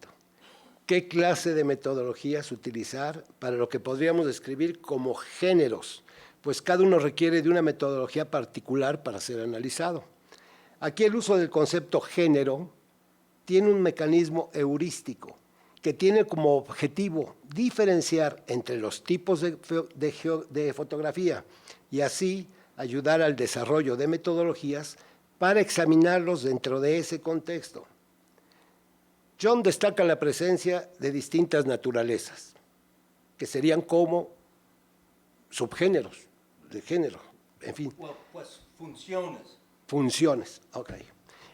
¿Qué clase de metodologías utilizar para lo que podríamos describir como géneros? Pues cada uno requiere de una metodología particular para ser analizado. Aquí el uso del concepto género tiene un mecanismo heurístico que tiene como objetivo diferenciar entre los tipos de fotografía y así ayudar al desarrollo de metodologías para examinarlos dentro de ese contexto. John destaca la presencia de distintas naturalezas, que serían como subgéneros de género, en fin. Pues funciones. Funciones, ok.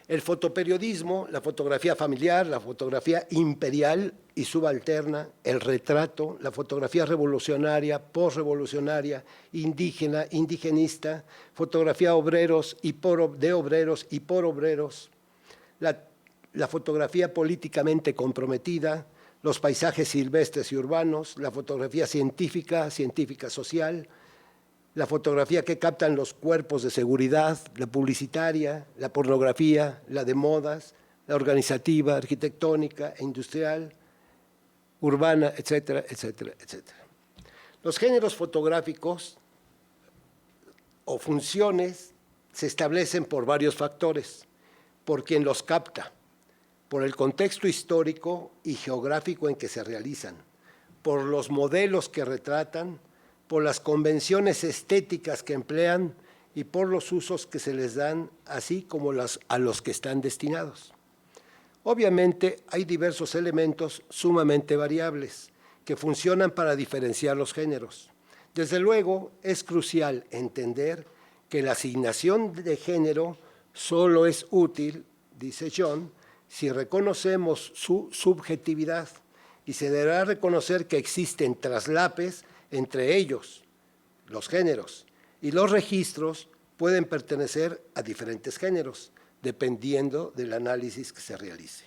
El fotoperiodismo, la fotografía familiar, la fotografía imperial y subalterna, el retrato, la fotografía revolucionaria, posrevolucionaria, indígena, indigenista, fotografía obreros y de obreros y por obreros, la fotografía políticamente comprometida, los paisajes silvestres y urbanos, la fotografía científica, científica social, la fotografía que captan los cuerpos de seguridad, la publicitaria, la pornografía, la de modas, la organizativa, arquitectónica e industrial, urbana, etcétera, etcétera, etcétera. Los géneros fotográficos o funciones se establecen por varios factores, por quien los capta, por el contexto histórico y geográfico en que se realizan, por los modelos que retratan, por las convenciones estéticas que emplean y por los usos que se les dan, así como a los que están destinados. Obviamente hay diversos elementos sumamente variables que funcionan para diferenciar los géneros. Desde luego, es crucial entender que la asignación de género solo es útil, dice John, si reconocemos su subjetividad y se deberá reconocer que existen traslapes entre ellos, los géneros, y los registros pueden pertenecer a diferentes géneros, dependiendo del análisis que se realice.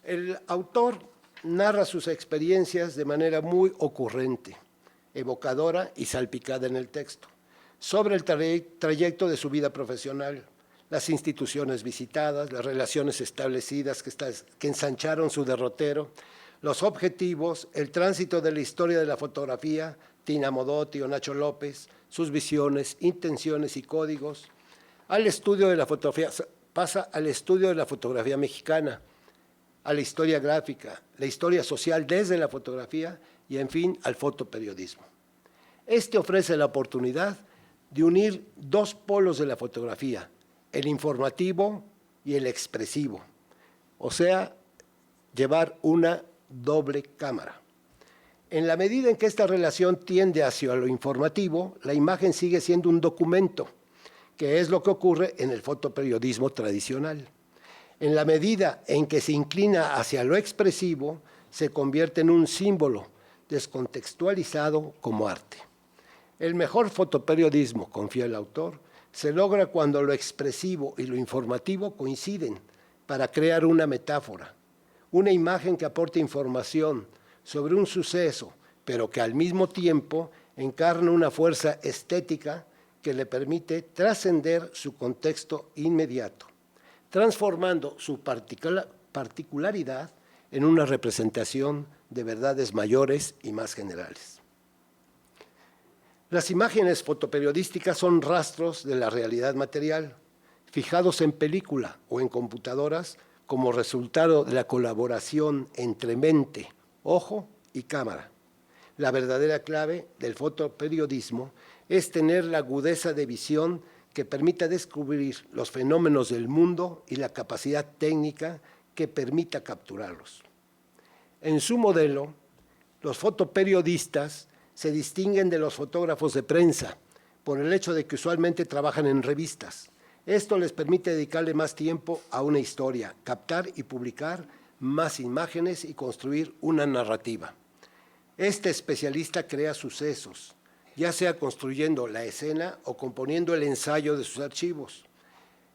El autor narra sus experiencias de manera muy ocurrente, evocadora y salpicada en el texto, sobre el trayecto de su vida profesional, las instituciones visitadas, las relaciones establecidas que ensancharon su derrotero, los objetivos, el tránsito de la historia de la fotografía, Tina Modotti o Nacho López, sus visiones, intenciones y códigos, al estudio de la fotografía, pasa al estudio de la fotografía mexicana, a la historia gráfica, la historia social desde la fotografía y, en fin, al fotoperiodismo. Este ofrece la oportunidad de unir dos polos de la fotografía, el informativo y el expresivo, o sea, llevar una doble cámara. En la medida en que esta relación tiende hacia lo informativo, la imagen sigue siendo un documento, que es lo que ocurre en el fotoperiodismo tradicional. En la medida en que se inclina hacia lo expresivo, se convierte en un símbolo descontextualizado como arte. El mejor fotoperiodismo, confía el autor, se logra cuando lo expresivo y lo informativo coinciden para crear una metáfora, una imagen que aporte información sobre un suceso, pero que al mismo tiempo encarna una fuerza estética que le permite trascender su contexto inmediato, transformando su particularidad en una representación de verdades mayores y más generales. Las imágenes fotoperiodísticas son rastros de la realidad material, fijados en película o en computadoras como resultado de la colaboración entre mente, ojo y cámara. La verdadera clave del fotoperiodismo es tener la agudeza de visión que permita descubrir los fenómenos del mundo y la capacidad técnica que permita capturarlos. En su modelo, los fotoperiodistas se distinguen de los fotógrafos de prensa por el hecho de que usualmente trabajan en revistas. Esto les permite dedicarle más tiempo a una historia, captar y publicar más imágenes y construir una narrativa. Este especialista crea sucesos, ya sea construyendo la escena o componiendo el ensayo de sus archivos.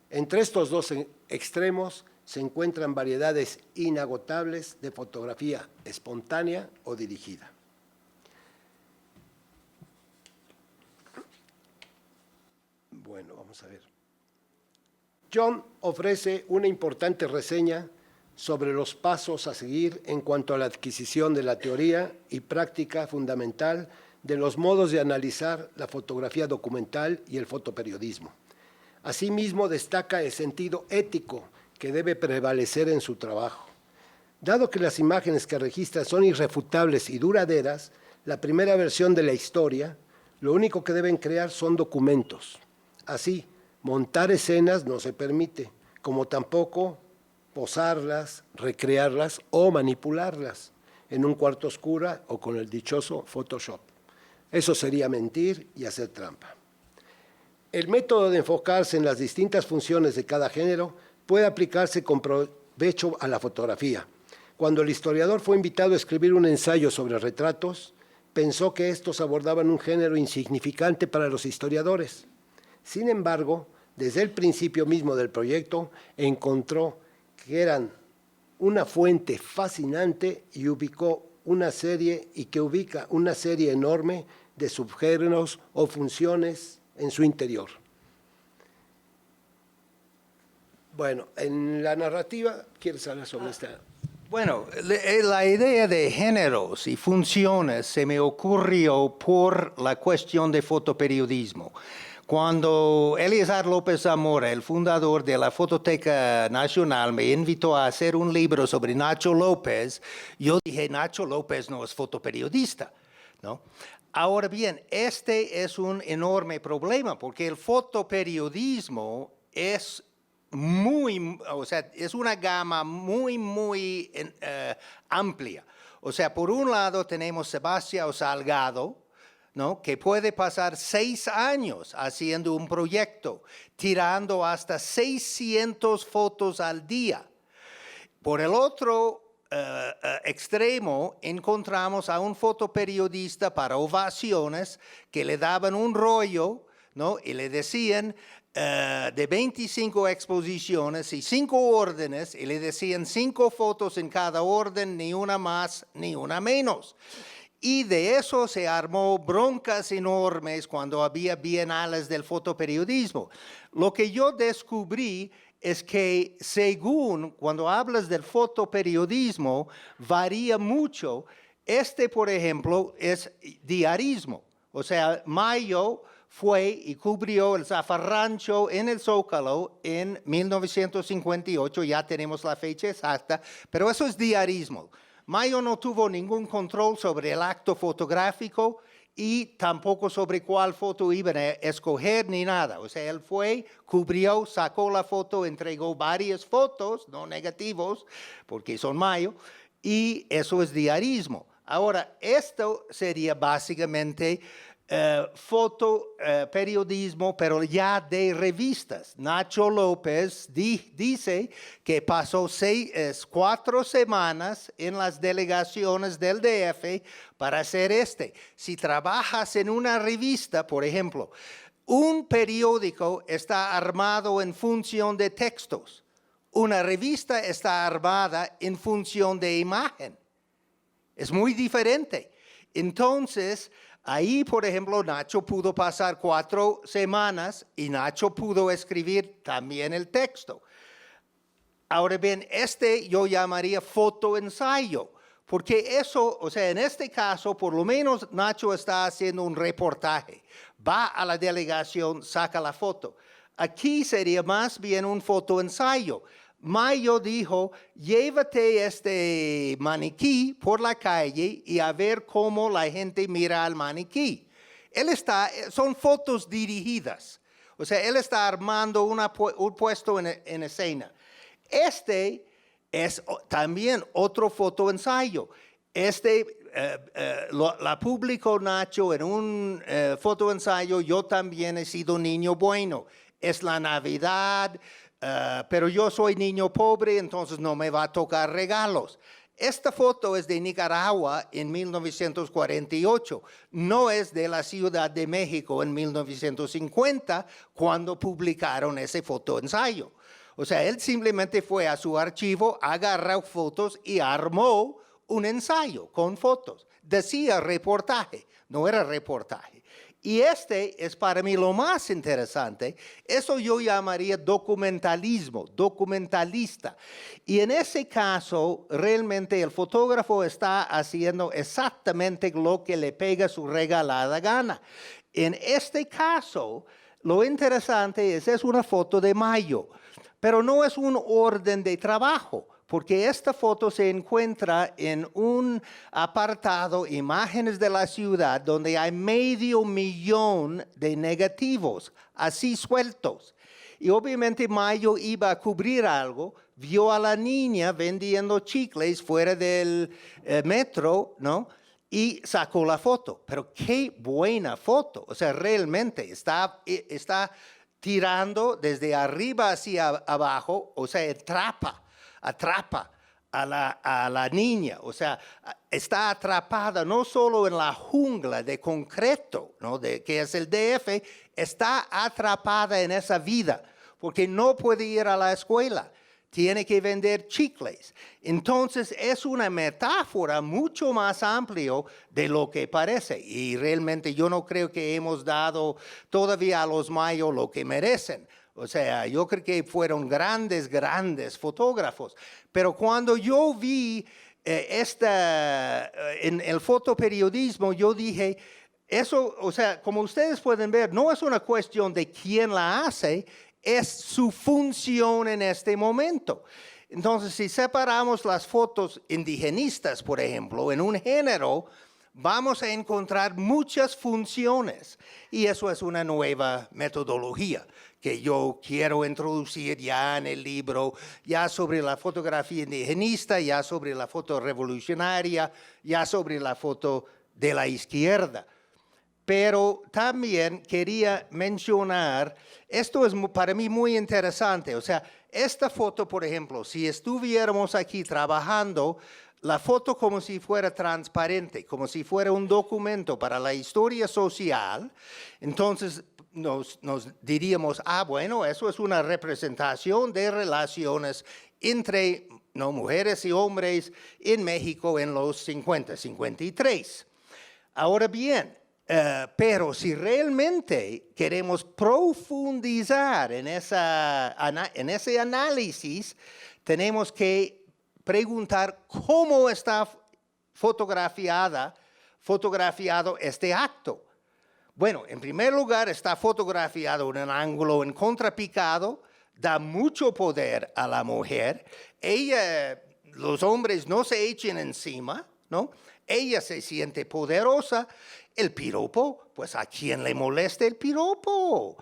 Entre estos dos extremos se encuentran variedades inagotables de fotografía espontánea o dirigida. Bueno, vamos a ver. John ofrece una importante reseña sobre los pasos a seguir en cuanto a la adquisición de la teoría y práctica fundamental de los modos de analizar la fotografía documental y el fotoperiodismo. Asimismo, destaca el sentido ético que debe prevalecer en su trabajo. Dado que las imágenes que registra son irrefutables y duraderas, la primera versión de la historia, lo único que deben crear son documentos. Así, montar escenas no se permite, como tampoco posarlas, recrearlas o manipularlas en un cuarto oscuro o con el dichoso Photoshop. Eso sería mentir y hacer trampa. El método de enfocarse en las distintas funciones de cada género puede aplicarse con provecho a la fotografía. Cuando el historiador fue invitado a escribir un ensayo sobre retratos, pensó que estos abordaban un género insignificante para los historiadores. Sin embargo, desde el principio mismo del proyecto, encontró que eran una fuente fascinante y ubica una serie enorme de subgéneros o funciones en su interior. Bueno, en la narrativa, ¿quieres hablar sobre esta? Bueno, la idea de géneros y funciones se me ocurrió por la cuestión de fotoperiodismo. Cuando Eleazar López Zamora, el fundador de la Fototeca Nacional, me invitó a hacer un libro sobre Nacho López, yo dije, Nacho López no es fotoperiodista, ¿no? Ahora bien, este es un enorme problema porque el fotoperiodismo es es una gama muy amplia. O sea, por un lado tenemos Sebastián Salgado, ¿no? Que puede pasar 6 años haciendo un proyecto, tirando hasta 600 fotos al día. Por el otro extremo, encontramos a un fotoperiodista para ovaciones que le daban un rollo, ¿no? Y le decían de 25 exposiciones y 5 órdenes, y le decían 5 fotos en cada orden, ni una más ni una menos. Y de eso se armó broncas enormes cuando había bienales del fotoperiodismo. Lo que yo descubrí es que según cuando hablas del fotoperiodismo, varía mucho. Por ejemplo, es diarismo. O sea, Mayo fue y cubrió el zafarrancho en el Zócalo en 1958, ya tenemos la fecha exacta, pero eso es diarismo. Mayo no tuvo ningún control sobre el acto fotográfico y tampoco sobre cuál foto iban a escoger ni nada. O sea, él fue, cubrió, sacó la foto, entregó varias fotos, no negativos, porque son Mayo, y eso es diarismo. Ahora, esto sería básicamente fotoperiodismo, pero ya de revistas. Nacho López dice que pasó 4 semanas en las delegaciones del DF para hacer Si trabajas en una revista, por ejemplo, un periódico está armado en función de textos. Una revista está armada en función de imagen. Es muy diferente. Entonces, ahí, por ejemplo, Nacho pudo pasar 4 semanas y Nacho pudo escribir también el texto. Ahora bien, yo llamaría fotoensayo, porque eso, o sea, en este caso, por lo menos Nacho está haciendo un reportaje. Va a la delegación, saca la foto. Aquí sería más bien un fotoensayo. Mayo dijo, llévate este maniquí por la calle y a ver cómo la gente mira al maniquí. Son fotos dirigidas. O sea, él está armando un puesto en escena. Este es también otro fotoensayo. La publicó Nacho en un fotoensayo, yo también he sido niño bueno. Es la Navidad, pero yo soy niño pobre, entonces no me va a tocar regalos. Esta foto es de Nicaragua en 1948, no es de la Ciudad de México en 1950, cuando publicaron ese fotoensayo. O sea, él simplemente fue a su archivo, agarró fotos y armó un ensayo con fotos. Decía reportaje, no era reportaje. Y este es para mí lo más interesante. Eso yo llamaría documentalismo, documentalista. Y en ese caso, realmente el fotógrafo está haciendo exactamente lo que le pega su regalada gana. En este caso, lo interesante es una foto de Mayo, pero no es un orden de trabajo, porque esta foto se encuentra en un apartado, imágenes de la ciudad, donde hay 500,000 de negativos, así sueltos. Y obviamente Mayo iba a cubrir algo, vio a la niña vendiendo chicles fuera del metro, ¿no? Y sacó la foto. Pero qué buena foto. O sea, realmente está tirando desde arriba hacia abajo, o sea, atrapa a la niña, o sea, está atrapada no solo en la jungla de concreto, ¿no? Que es el DF, está atrapada en esa vida, porque no puede ir a la escuela, tiene que vender chicles. Entonces es una metáfora mucho más amplia de lo que parece, y realmente yo no creo que hemos dado todavía a los mayos lo que merecen. O sea, yo creo que fueron grandes fotógrafos. Pero cuando yo vi en el fotoperiodismo, yo dije, eso, o sea, como ustedes pueden ver, no es una cuestión de quién la hace, es su función en este momento. Entonces, si separamos las fotos indigenistas, por ejemplo, en un género, vamos a encontrar muchas funciones. Y eso es una nueva metodología que yo quiero introducir ya en el libro, ya sobre la fotografía indigenista, ya sobre la foto revolucionaria, ya sobre la foto de la izquierda. Pero también quería mencionar, esto es para mí muy interesante, o sea, esta foto, por ejemplo, si estuviéramos aquí trabajando, la foto como si fuera transparente, como si fuera un documento para la historia social, entonces nos diríamos, bueno, eso es una representación de relaciones entre mujeres y hombres en México en los 50, 53. Ahora bien, pero si realmente queremos profundizar en ese análisis, tenemos que preguntar cómo está fotografiado este acto. Bueno, en primer lugar está fotografiado en un ángulo en contrapicado, da mucho poder a la mujer. Los hombres no se echen encima, ¿no? Ella se siente poderosa. El piropo, pues ¿a quién le molesta el piropo?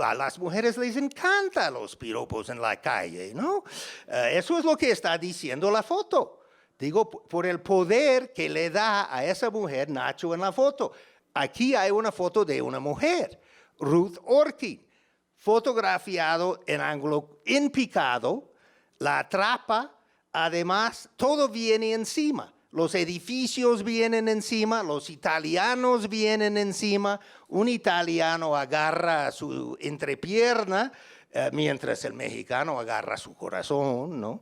A las mujeres les encantan los piropos en la calle, ¿no? Eso es lo que está diciendo la foto. Digo, por el poder que le da a esa mujer Nacho en la foto. Aquí hay una foto de una mujer, Ruth Orkin, fotografiado en ángulo impicado, la atrapa, además todo viene encima. Los edificios vienen encima, los italianos vienen encima, un italiano agarra su entrepierna, mientras el mexicano agarra su corazón, ¿no?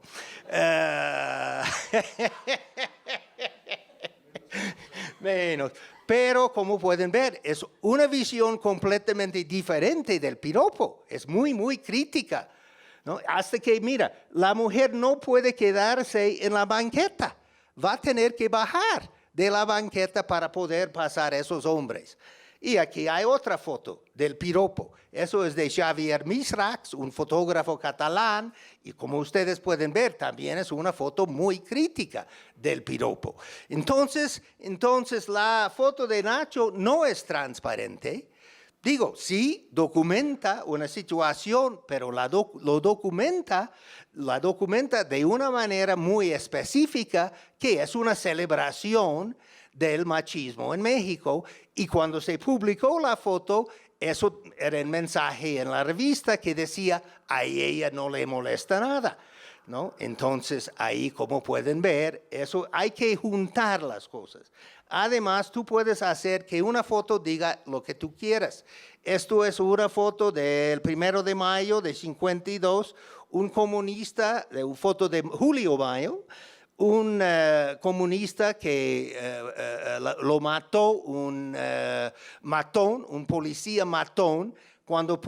Menos. Pero como pueden ver, es una visión completamente diferente del piropo, es muy, muy crítica, ¿no? Hasta que, mira, la mujer no puede quedarse en la banqueta. Va a tener que bajar de la banqueta para poder pasar a esos hombres. Y aquí hay otra foto del piropo. Eso es de Xavier Misrax, un fotógrafo catalán, y como ustedes pueden ver, también es una foto muy crítica del piropo. Entonces la foto de Nacho no es transparente. Digo, sí, documenta una situación, pero la documenta de una manera muy específica, que es una celebración del machismo en México. Y cuando se publicó la foto, eso era el mensaje en la revista que decía, a ella no le molesta nada, ¿no? Entonces, ahí, como pueden ver, eso hay que juntar las cosas. Además, tú puedes hacer que una foto diga lo que tú quieras. Esto es una foto del 1 de mayo de 52, un comunista, una foto de Julio Mayo, un comunista que lo mató, un matón, un policía matón. Cuando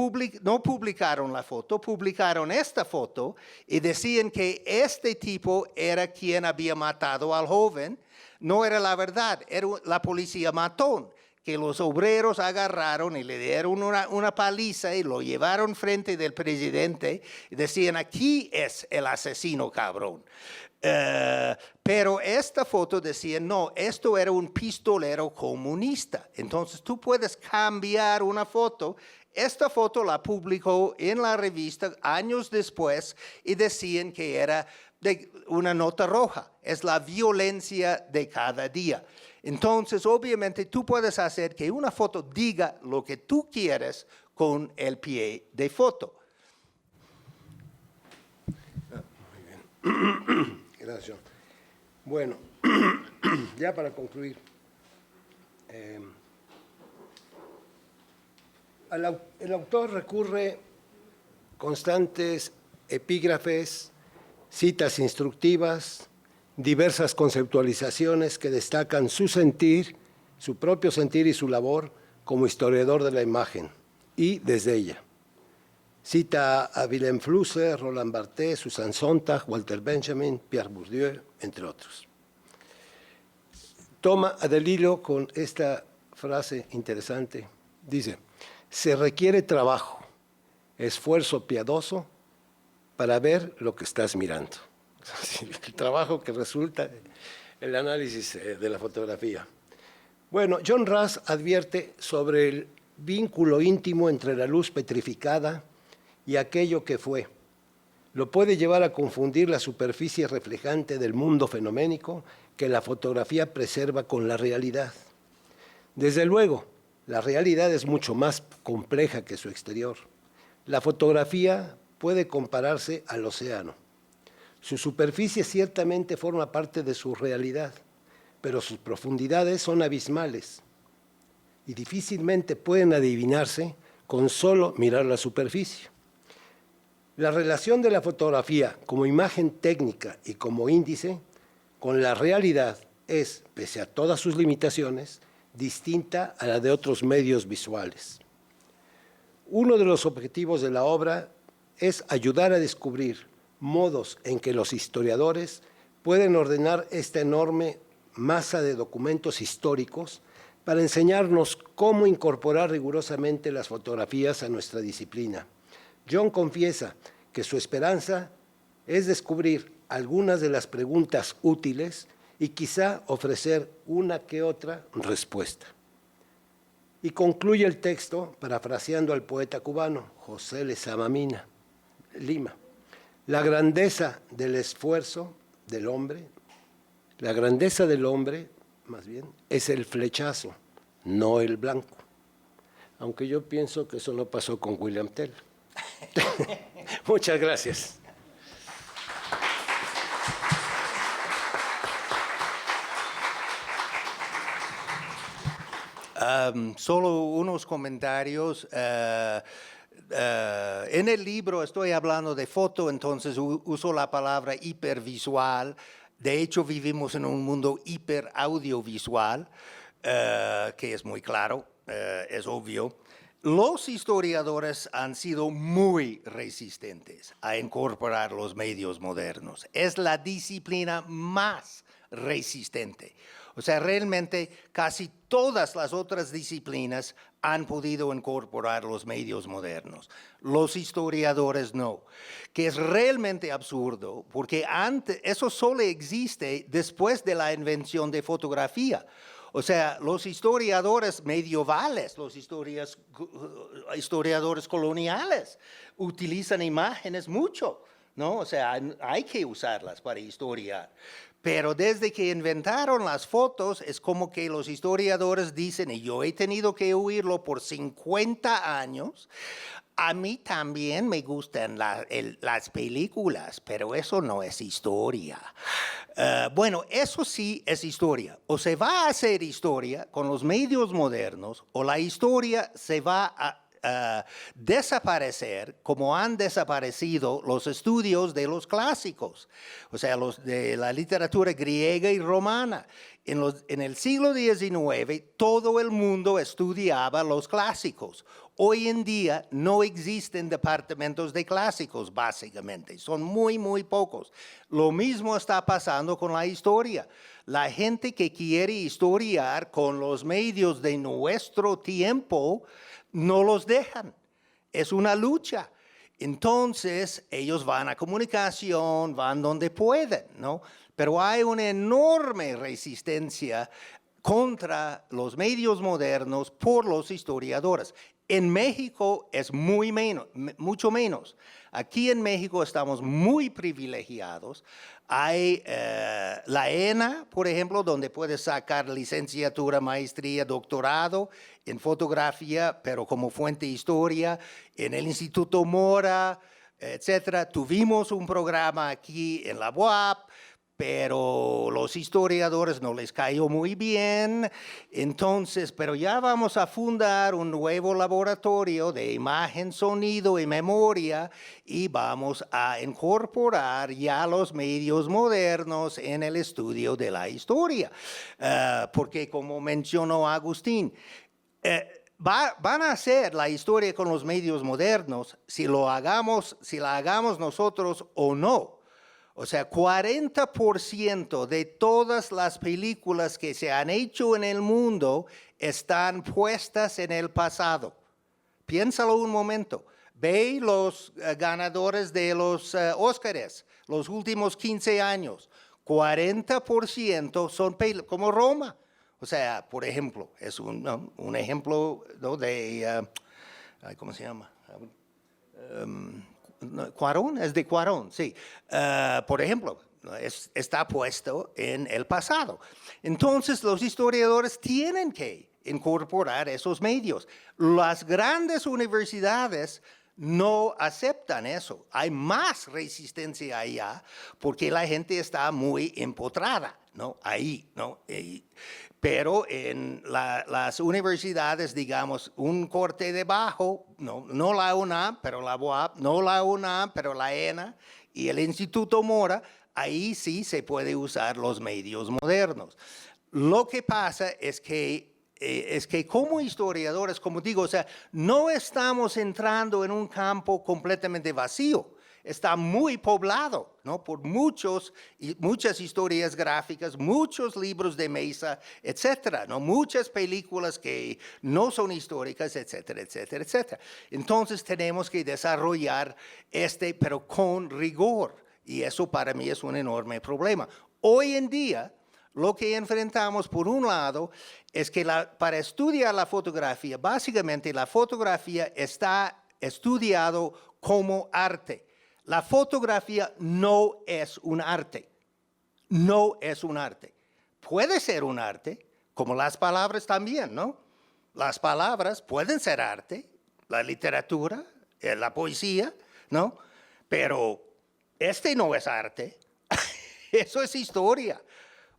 no publicaron la foto, publicaron esta foto y decían que este tipo era quien había matado al joven. No era la verdad, era la policía matón, que los obreros agarraron y le dieron una paliza y lo llevaron frente del presidente y decían, aquí es el asesino, cabrón. Pero esta foto decía, no, esto era un pistolero comunista. Entonces tú puedes cambiar una foto. Esta foto la publicó en la revista años después y decían que era de una nota roja. Es la violencia de cada día. Entonces, obviamente, tú puedes hacer que una foto diga lo que tú quieres con el pie de foto. Muy bien. Gracias. Bueno, ya para concluir, el autor recurre constantes epígrafes, citas instructivas, diversas conceptualizaciones que destacan su sentir, su propio sentir y su labor como historiador de la imagen y desde ella. Cita a Willem Flusser, Roland Barthes, Susan Sontag, Walter Benjamin, Pierre Bourdieu, entre otros. Toma del hilo con esta frase interesante. Dice, se requiere trabajo, esfuerzo piadoso para ver lo que estás mirando. El trabajo que resulta el análisis de la fotografía. Bueno, John Ras advierte sobre el vínculo íntimo entre la luz petrificada y aquello que fue. Lo puede llevar a confundir la superficie reflejante del mundo fenoménico que la fotografía preserva con la realidad. Desde luego, la realidad es mucho más compleja que su exterior. La fotografía puede compararse al océano. Su superficie ciertamente forma parte de su realidad, pero sus profundidades son abismales y difícilmente pueden adivinarse con solo mirar la superficie. La relación de la fotografía como imagen técnica y como índice con la realidad es, pese a todas sus limitaciones, distinta a la de otros medios visuales. Uno de los objetivos de la obra es ayudar a descubrir modos en que los historiadores pueden ordenar esta enorme masa de documentos históricos para enseñarnos cómo incorporar rigurosamente las fotografías a nuestra disciplina. John confiesa que su esperanza es descubrir algunas de las preguntas útiles y quizá ofrecer una que otra respuesta. Y concluye el texto parafraseando al poeta cubano José Lezama Lima. La grandeza del esfuerzo del hombre, la grandeza del hombre, más bien, es el flechazo, no el blanco. Aunque yo pienso que eso no pasó con William Tell. Muchas gracias. Solo unos comentarios. En el libro estoy hablando de foto, entonces uso la palabra hipervisual. De hecho, vivimos en un mundo hiperaudiovisual, que es muy claro, es obvio. Los historiadores han sido muy resistentes a incorporar los medios modernos. Es la disciplina más resistente. O sea, realmente casi todas las otras disciplinas han podido incorporar los medios modernos. Los historiadores no, que es realmente absurdo, porque eso solo existe después de la invención de fotografía. O sea, los historiadores medievales, los historiadores coloniales, utilizan imágenes mucho, ¿no? O sea, hay que usarlas para historiar. Pero desde que inventaron las fotos, es como que los historiadores dicen, y yo he tenido que oírlo por 50 años, a mí también me gustan las películas, pero eso no es historia. Bueno, eso sí es historia. O se va a hacer historia con los medios modernos, o la historia se va a desaparecer como han desaparecido los estudios de los clásicos, o sea, los de la literatura griega y romana. En el siglo XIX, todo el mundo estudiaba los clásicos. Hoy en día no existen departamentos de clásicos, básicamente. Son muy, muy pocos. Lo mismo está pasando con la historia. La gente que quiere historiar con los medios de nuestro tiempo no los dejan. Es una lucha. Entonces, ellos van a comunicación, van donde pueden, ¿no? Pero hay una enorme resistencia contra los medios modernos por los historiadores. En México es mucho menos. Aquí en México estamos muy privilegiados. Hay la ENA, por ejemplo, donde puedes sacar licenciatura, maestría, doctorado en fotografía, pero como fuente de historia. En el Instituto Mora, etcétera. Tuvimos un programa aquí en la UAP, pero los historiadores no les cayó muy bien. Entonces, pero ya vamos a fundar un nuevo laboratorio de imagen, sonido y memoria y vamos a incorporar ya los medios modernos en el estudio de la historia. Porque como mencionó Agustín, van a hacer la historia con los medios modernos si la hagamos nosotros o no. O sea, 40% de todas las películas que se han hecho en el mundo están puestas en el pasado. Piénsalo un momento. Ve los ganadores de los Óscares, los últimos 15 años. 40% son como Roma. O sea, por ejemplo, es un ejemplo, ¿no? De, ¿cómo se llama? Cuarón, es de Cuarón, sí. Por ejemplo, está puesto en el pasado. Entonces, los historiadores tienen que incorporar esos medios. Las grandes universidades no aceptan eso. Hay más resistencia allá porque la gente está muy empotrada, ¿no? Ahí, ¿no? Pero en las universidades, digamos, un corte debajo, no la UNAM, pero la UAP, no la UNAM, pero la ENA y el Instituto Mora, ahí sí se puede usar los medios modernos. Lo que pasa es que como historiadores, como digo, o sea, no estamos entrando en un campo completamente vacío. Está muy poblado, ¿no? Por muchas historias gráficas, muchos libros de mesa, etcétera, ¿no? Muchas películas que no son históricas, etcétera, etcétera, etcétera. Entonces tenemos que desarrollar pero con rigor, y eso para mí es un enorme problema. Hoy en día, lo que enfrentamos, por un lado, es que para estudiar la fotografía, básicamente la fotografía está estudiado como arte. La fotografía no es un arte. No es un arte. Puede ser un arte, como las palabras también, ¿no? Las palabras pueden ser arte, la literatura, la poesía, ¿no? Pero no es arte. Eso es historia.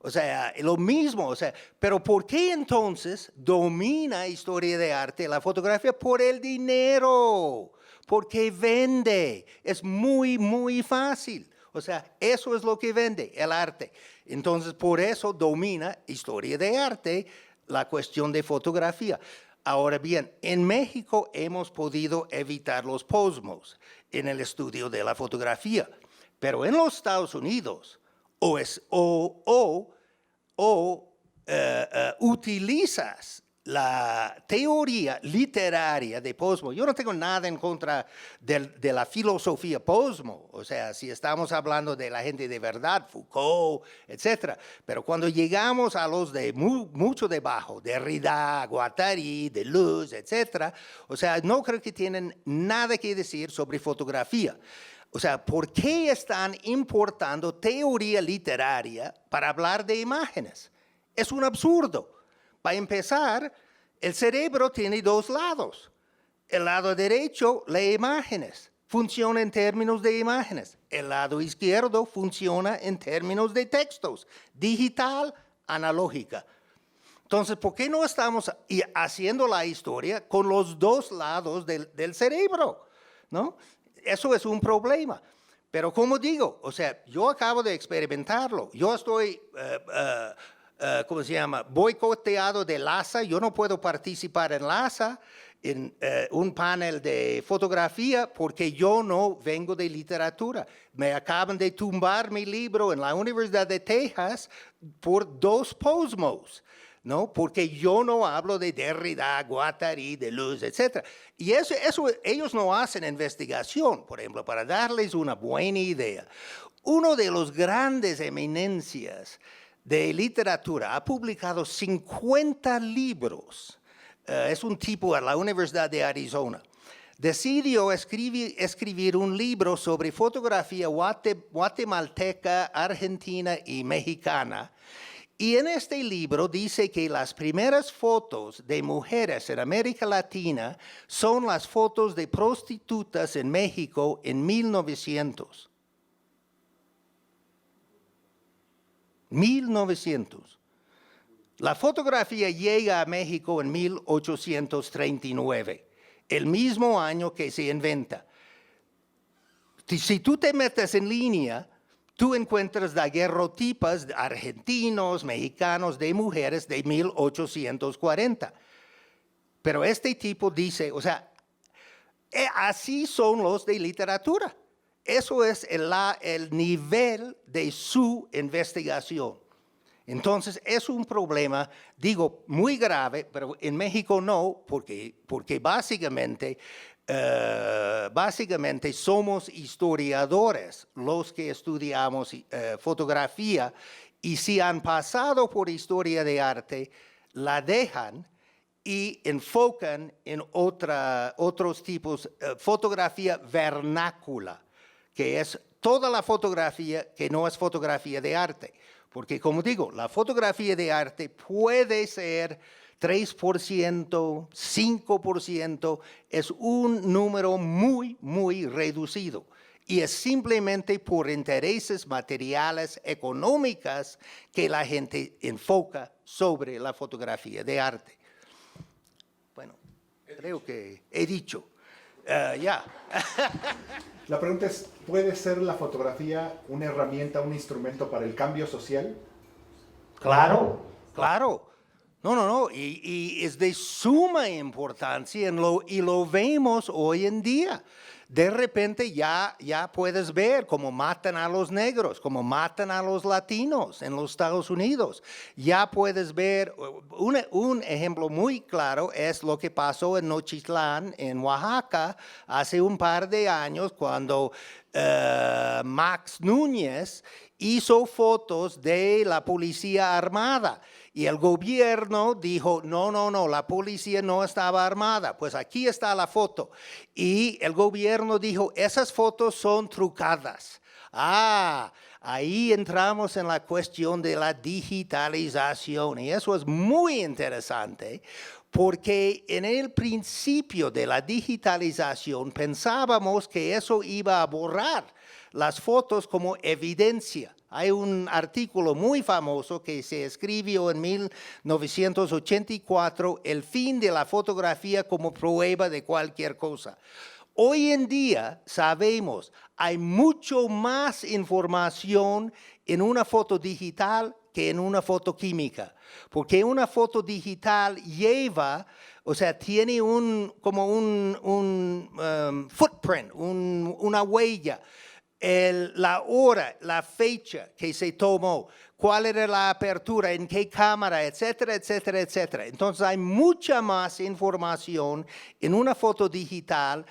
O sea, lo mismo, o sea, pero ¿por qué entonces domina historia de arte la fotografía? Por el dinero, porque vende, es muy, muy fácil. O sea, eso es lo que vende, el arte. Entonces, por eso domina historia de arte la cuestión de fotografía. Ahora bien, en México hemos podido evitar los posmos en el estudio de la fotografía, pero en los Estados Unidos utilizas la teoría literaria de posmo. Yo no tengo nada en contra de la filosofía posmo, o sea, si estamos hablando de la gente de verdad, Foucault, etc. Pero cuando llegamos a los de mucho debajo, Derrida, Guattari, Deleuze, etc., o sea, no creo que tienen nada que decir sobre fotografía. O sea, ¿por qué están importando teoría literaria para hablar de imágenes? Es un absurdo. Para empezar, el cerebro tiene dos lados. El lado derecho lee imágenes, funciona en términos de imágenes. El lado izquierdo funciona en términos de textos, digital, analógica. Entonces, ¿por qué no estamos haciendo la historia con los dos lados del cerebro? ¿No? Eso es un problema. Pero como digo, o sea, yo acabo de experimentarlo. Yo estoy... ¿cómo se llama? Boicoteado de LASA. Yo no puedo participar en LASA, en un panel de fotografía, porque yo no vengo de literatura. Me acaban de tumbar mi libro en la Universidad de Texas por 2 posmos, ¿no? Porque yo no hablo de Derrida, Guattari, Deleuze, etc. Y eso ellos no hacen investigación, por ejemplo, para darles una buena idea. Uno de los grandes eminencias de literatura, ha publicado 50 libros. Es un tipo a la Universidad de Arizona. Decidió escribir un libro sobre fotografía guatemalteca, argentina y mexicana. Y en este libro dice que las primeras fotos de mujeres en América Latina son las fotos de prostitutas en México en 1900. 1900. La fotografía llega a México en 1839, el mismo año que se inventa. Si tú te metes en línea, tú encuentras daguerrotipas argentinos, mexicanos, de mujeres de 1840. Pero este tipo dice, o sea, así son los de literatura. Eso es el nivel de su investigación. Entonces, es un problema, digo, muy grave, pero en México no, porque básicamente somos historiadores los que estudiamos fotografía, y si han pasado por historia de arte, la dejan y enfocan en otros tipos, fotografía vernácula, que es toda la fotografía que no es fotografía de arte. Porque, como digo, la fotografía de arte puede ser 3%, 5%, es un número muy, muy reducido. Y es simplemente por intereses materiales, económicas, que la gente enfoca sobre la fotografía de arte. Bueno, creo que he dicho. Ya. La pregunta es, ¿puede ser la fotografía una herramienta, un instrumento para el cambio social? Claro, claro. No. Y es de suma importancia y lo vemos hoy en día. De repente ya puedes ver cómo matan a los negros, cómo matan a los latinos en los Estados Unidos. Ya puedes ver, un ejemplo muy claro es lo que pasó en Nochitlán, en Oaxaca, hace un par de años, cuando Max Núñez hizo fotos de la policía armada. Y el gobierno dijo, no, la policía no estaba armada. Pues aquí está la foto. Y el gobierno dijo, esas fotos son trucadas. Ahí entramos en la cuestión de la digitalización. Y eso es muy interesante, porque en el principio de la digitalización pensábamos que eso iba a borrar las fotos como evidencia. Hay un artículo muy famoso que se escribió en 1984, El fin de la fotografía como prueba de cualquier cosa. Hoy en día sabemos, hay mucho más información en una foto digital que en una foto química, porque una foto digital lleva O sea, tiene como un footprint, una huella. La hora, la fecha que se tomó, cuál era la apertura, en qué cámara, etcétera, etcétera, etcétera. Entonces hay mucha más información en una foto digital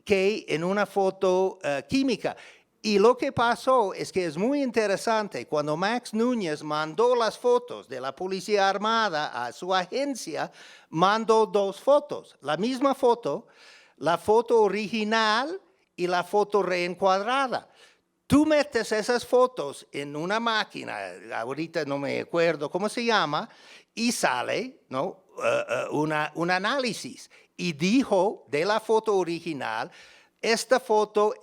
que en una foto química. Y lo que pasó es que es muy interesante, cuando Max Núñez mandó las fotos de la Policía Armada a su agencia, mandó 2 fotos, la misma foto, la foto original y la foto reencuadrada. Tú metes esas fotos en una máquina, ahorita no me acuerdo cómo se llama, y sale, ¿no? Un análisis. Y dijo de la foto original, esta foto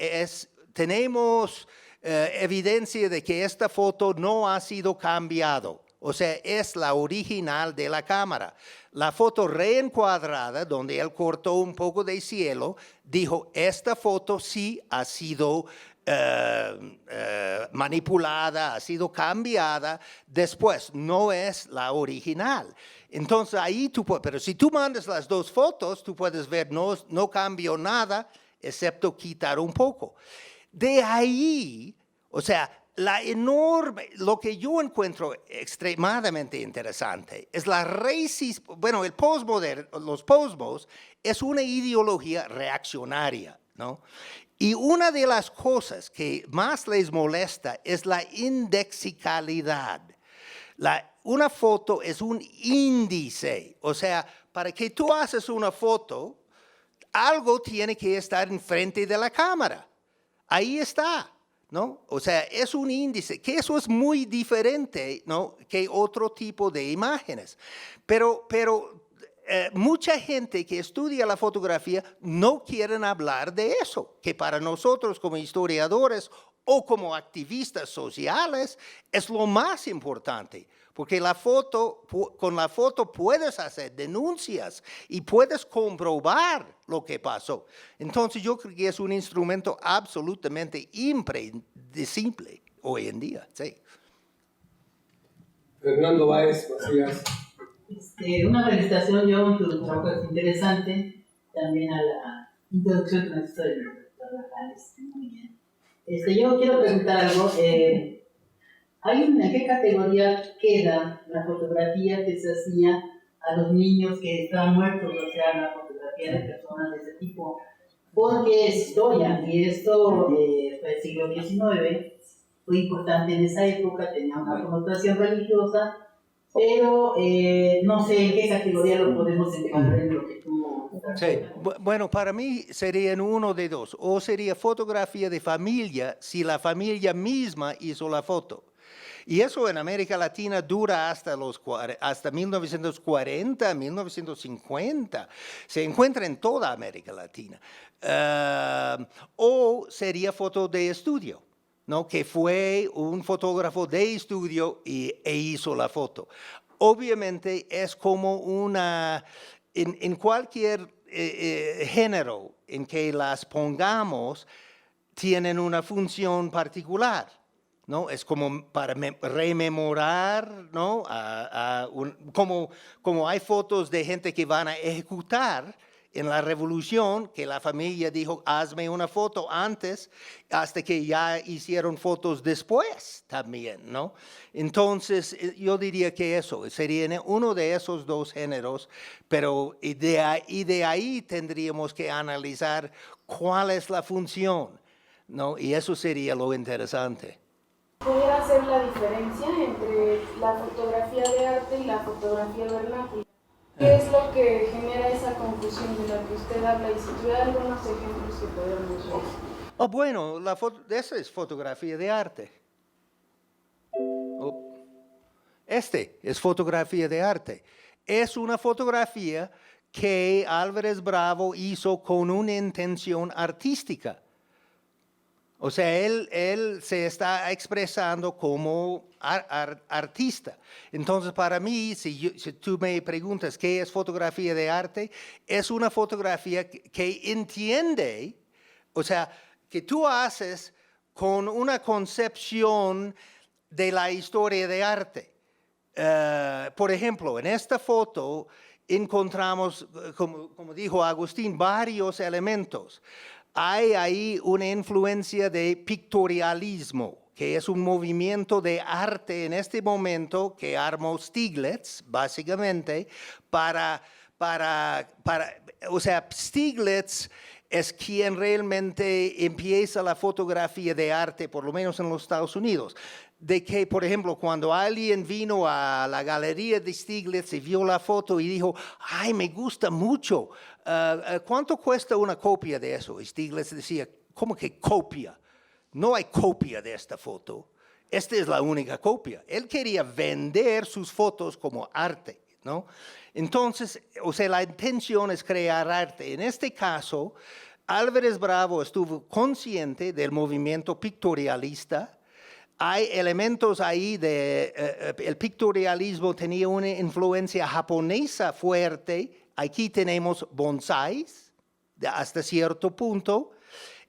tenemos evidencia de que esta foto no ha sido cambiado. O sea, es la original de la cámara. La foto reencuadrada, donde él cortó un poco de cielo, dijo, esta foto sí ha sido manipulada, ha sido cambiada, después no es la original. Entonces ahí pero si tú mandas las 2 fotos, tú puedes ver, no cambió nada, excepto quitar un poco. De ahí, o sea, lo que yo encuentro extremadamente interesante es el postmoderno, los postmos es una ideología reaccionaria, ¿no? Y una de las cosas que más les molesta es la indexicalidad. Una foto es un índice, o sea, para que tú haces una foto, algo tiene que estar enfrente de la cámara. Ahí está, ¿no? O sea, es un índice, que eso es muy diferente, ¿no? Que otro tipo de imágenes. Pero mucha gente que estudia la fotografía no quieren hablar de eso, que para nosotros como historiadores o como activistas sociales es lo más importante, porque con la foto puedes hacer denuncias y puedes comprobar lo que pasó. Entonces yo creo que es un instrumento absolutamente impredecible hoy en día. Sí. Fernando Báez Macías. Una felicitación, John, tu trabajo es interesante, también a la introducción que nos hizo el doctor Rajales, muy bien. Yo quiero preguntar algo, ¿en qué categoría queda la fotografía que se hacía a los niños que estaban muertos, o sea, la fotografía de personas de ese tipo? Porque es historia, y esto fue el siglo XIX, fue importante en esa época, tenía una connotación religiosa, pero no sé en qué categoría lo podemos encontrar en lo que tú... Sí. Bueno, para mí serían uno de 2. O sería fotografía de familia si la familia misma hizo la foto. Y eso en América Latina dura hasta 1940, 1950. Se encuentra en toda América Latina. O sería foto de estudio, ¿no? Que fue un fotógrafo de estudio e hizo la foto. Obviamente es como en cualquier género en que las pongamos, tienen una función particular, ¿no? Es como para rememorar, ¿no? Como hay fotos de gente que van a ejecutar en la revolución, que la familia dijo, hazme una foto antes, hasta que ya hicieron fotos después también, ¿no? Entonces, yo diría que eso sería uno de esos 2 géneros, pero de ahí tendríamos que analizar cuál es la función, ¿no? Y eso sería lo interesante. ¿Pudiera hacer la diferencia entre la fotografía de arte y la fotografía vernácula? ¿Qué es lo que genera esa confusión de la que usted habla? Y si tuviera algunos ejemplos que podríamos ver. Bueno, esa es fotografía de arte. Este es fotografía de arte. Es una fotografía que Álvarez Bravo hizo con una intención artística. O sea, él se está expresando como artista. Entonces, para mí, si tú me preguntas qué es fotografía de arte, es una fotografía que entiende, o sea, que tú haces con una concepción de la historia de arte. Por ejemplo, en esta foto, encontramos, como dijo Agustín, varios elementos. Hay ahí una influencia de pictorialismo, que es un movimiento de arte en este momento que armó Stieglitz, básicamente, o sea, Stieglitz es quien realmente empieza la fotografía de arte, por lo menos en los Estados Unidos. De que, por ejemplo, cuando alguien vino a la galería de Stieglitz y vio la foto y dijo, ay, me gusta mucho, ¿cuánto cuesta una copia de eso? Y Stieglitz decía, ¿cómo que copia? No hay copia de esta foto. Esta es la única copia. Él quería vender sus fotos como arte, ¿no? Entonces, o sea, la intención es crear arte. En este caso, Álvarez Bravo estuvo consciente del movimiento pictorialista. Hay elementos ahí el pictorialismo tenía una influencia japonesa fuerte. Aquí tenemos bonsáis hasta cierto punto.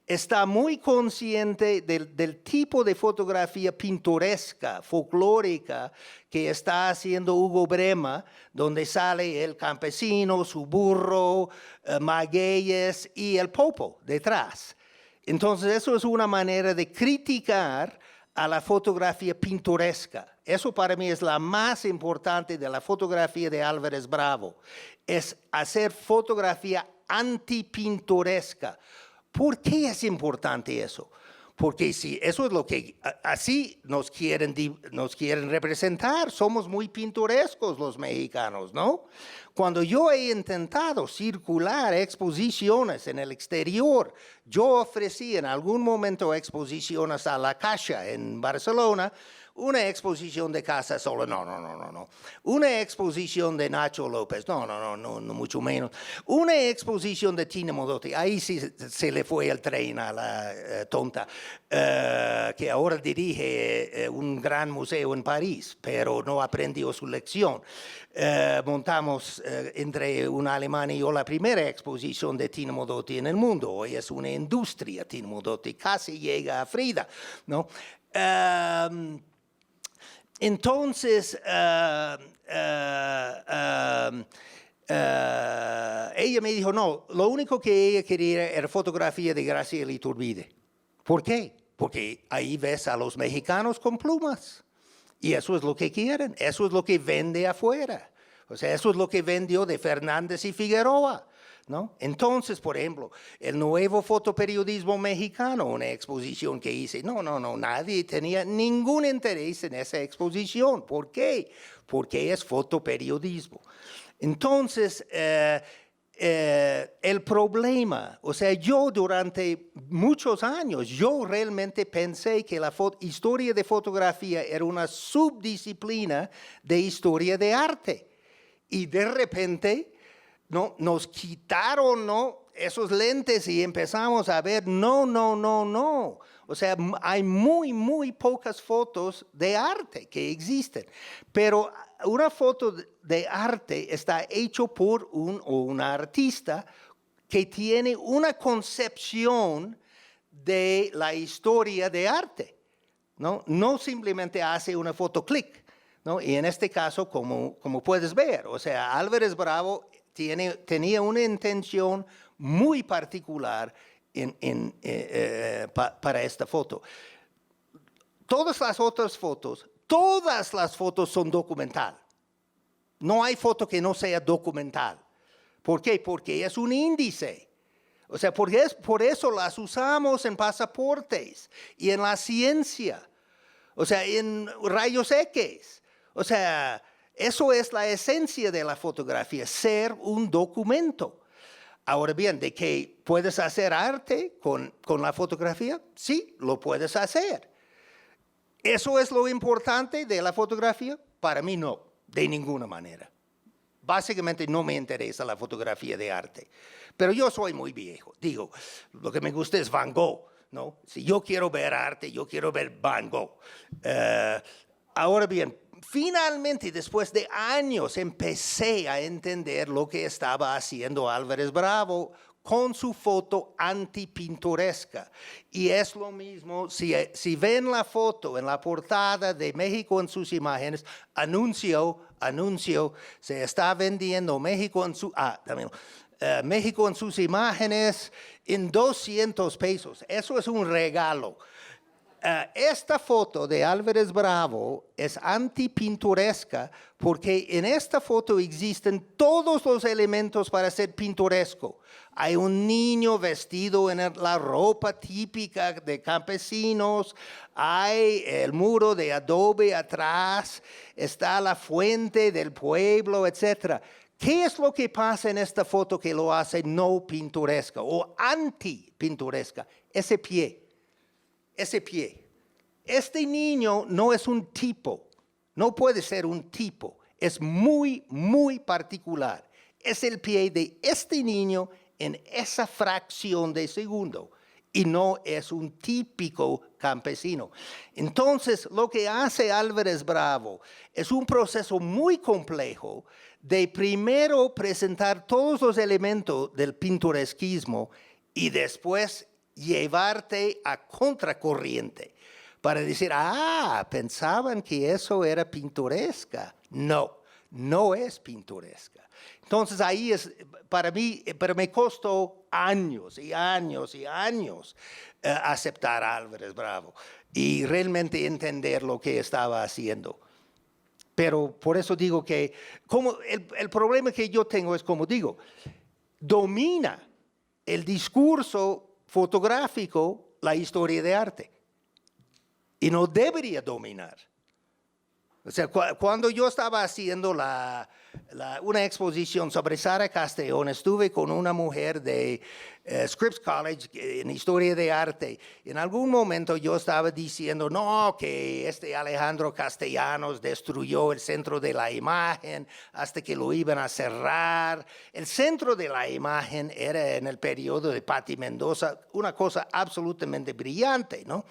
Está muy consciente del tipo de fotografía pintoresca, folclórica, que está haciendo Hugo Brema, donde sale el campesino, su burro, magueyes y el popo detrás. Entonces, eso es una manera de criticar a la fotografía pintoresca. Eso para mí es la más importante de la fotografía de Álvarez Bravo. Es hacer fotografía antipintoresca. ¿Por qué es importante eso? Porque si eso es lo que así nos quieren representar, somos muy pintorescos los mexicanos, ¿no? Cuando yo he intentado circular exposiciones en el exterior, yo ofrecí en algún momento exposiciones a La Caixa en Barcelona, una exposición de Casa Sola, no. Una exposición de Nacho López, no, mucho menos. Una exposición de Tina Modotti, ahí sí se le fue el tren a la tonta, que ahora dirige un gran museo en París, pero no aprendió su lección. Montamos entre una alemana y yo la primera exposición de Tina Modotti en el mundo. Hoy es una industria, Tina Modotti casi llega a Frida, ¿no? Entonces, ella me dijo, no, lo único que ella quería era fotografía de Graciela Iturbide. ¿Por qué? Porque ahí ves a los mexicanos con plumas. Y eso es lo que quieren, eso es lo que vende afuera. O sea, eso es lo que vendió de Fernández y Figueroa, ¿no? Entonces, por ejemplo, el nuevo fotoperiodismo mexicano, una exposición que hice, no, nadie tenía ningún interés en esa exposición. ¿Por qué? Porque es fotoperiodismo. Entonces, el problema, o sea, yo durante muchos años, yo realmente pensé que la historia de fotografía era una subdisciplina de historia de arte. Y de repente, ¿no? Nos quitaron, ¿no? Esos lentes y empezamos a ver, no. O sea, hay muy pocas fotos de arte que existen. Pero una foto de arte está hecho por un artista que tiene una concepción de la historia de arte, ¿no? No simplemente hace una foto clic, ¿no? Y en este caso, como puedes ver, o sea, Álvarez Bravo tenía una intención muy particular para esta foto. Todas las otras fotos, son documental. No hay foto que no sea documental. ¿Por qué? Porque es un índice. O sea, por eso las usamos en pasaportes y en la ciencia. O sea, en rayos X. O sea, eso es la esencia de la fotografía, ser un documento. Ahora bien, ¿de que puedes hacer arte con la fotografía? Sí, lo puedes hacer. ¿Eso es lo importante de la fotografía? Para mí no, de ninguna manera. Básicamente no me interesa la fotografía de arte. Pero yo soy muy viejo. Digo, lo que me gusta es Van Gogh, ¿no? Si yo quiero ver arte, yo quiero ver Van Gogh. Ahora bien, finalmente, después de años, empecé a entender lo que estaba haciendo Álvarez Bravo con su foto antipintoresca. Y es lo mismo, si ven la foto en la portada de México en sus imágenes, anuncio, se está vendiendo México en México en sus imágenes en 200 pesos. Eso es un regalo. Esta foto de Álvarez Bravo es antipintoresca porque en esta foto existen todos los elementos para ser pintoresco. Hay un niño vestido en la ropa típica de campesinos, hay el muro de adobe atrás, está la fuente del pueblo, etc. ¿Qué es lo que pasa en esta foto que lo hace no pintoresca o antipintoresca? Ese pie. Este niño no es un tipo, no puede ser un tipo, es muy, muy particular. Es el pie de este niño en esa fracción de segundo y no es un típico campesino. Entonces, lo que hace Álvarez Bravo es un proceso muy complejo de primero presentar todos los elementos del pintoresquismo y después llevarte a contracorriente para decir, pensaban que eso era pintoresca. No, no es pintoresca. Entonces ahí es, para mí, pero me costó años y años y años aceptar a Álvarez Bravo y realmente entender lo que estaba haciendo. Pero por eso digo que el problema que yo tengo es, como digo, domina el discurso fotográfico la historia de arte. Y no debería dominar. O sea, cuando yo estaba haciendo una exposición sobre Sara Castellón, estuve con una mujer de Scripps College en Historia de Arte. En algún momento yo estaba diciendo, no, que Alejandro Castellanos destruyó el centro de la imagen hasta que lo iban a cerrar. El centro de la imagen era en el periodo de Patti Mendoza una cosa absolutamente brillante, ¿no?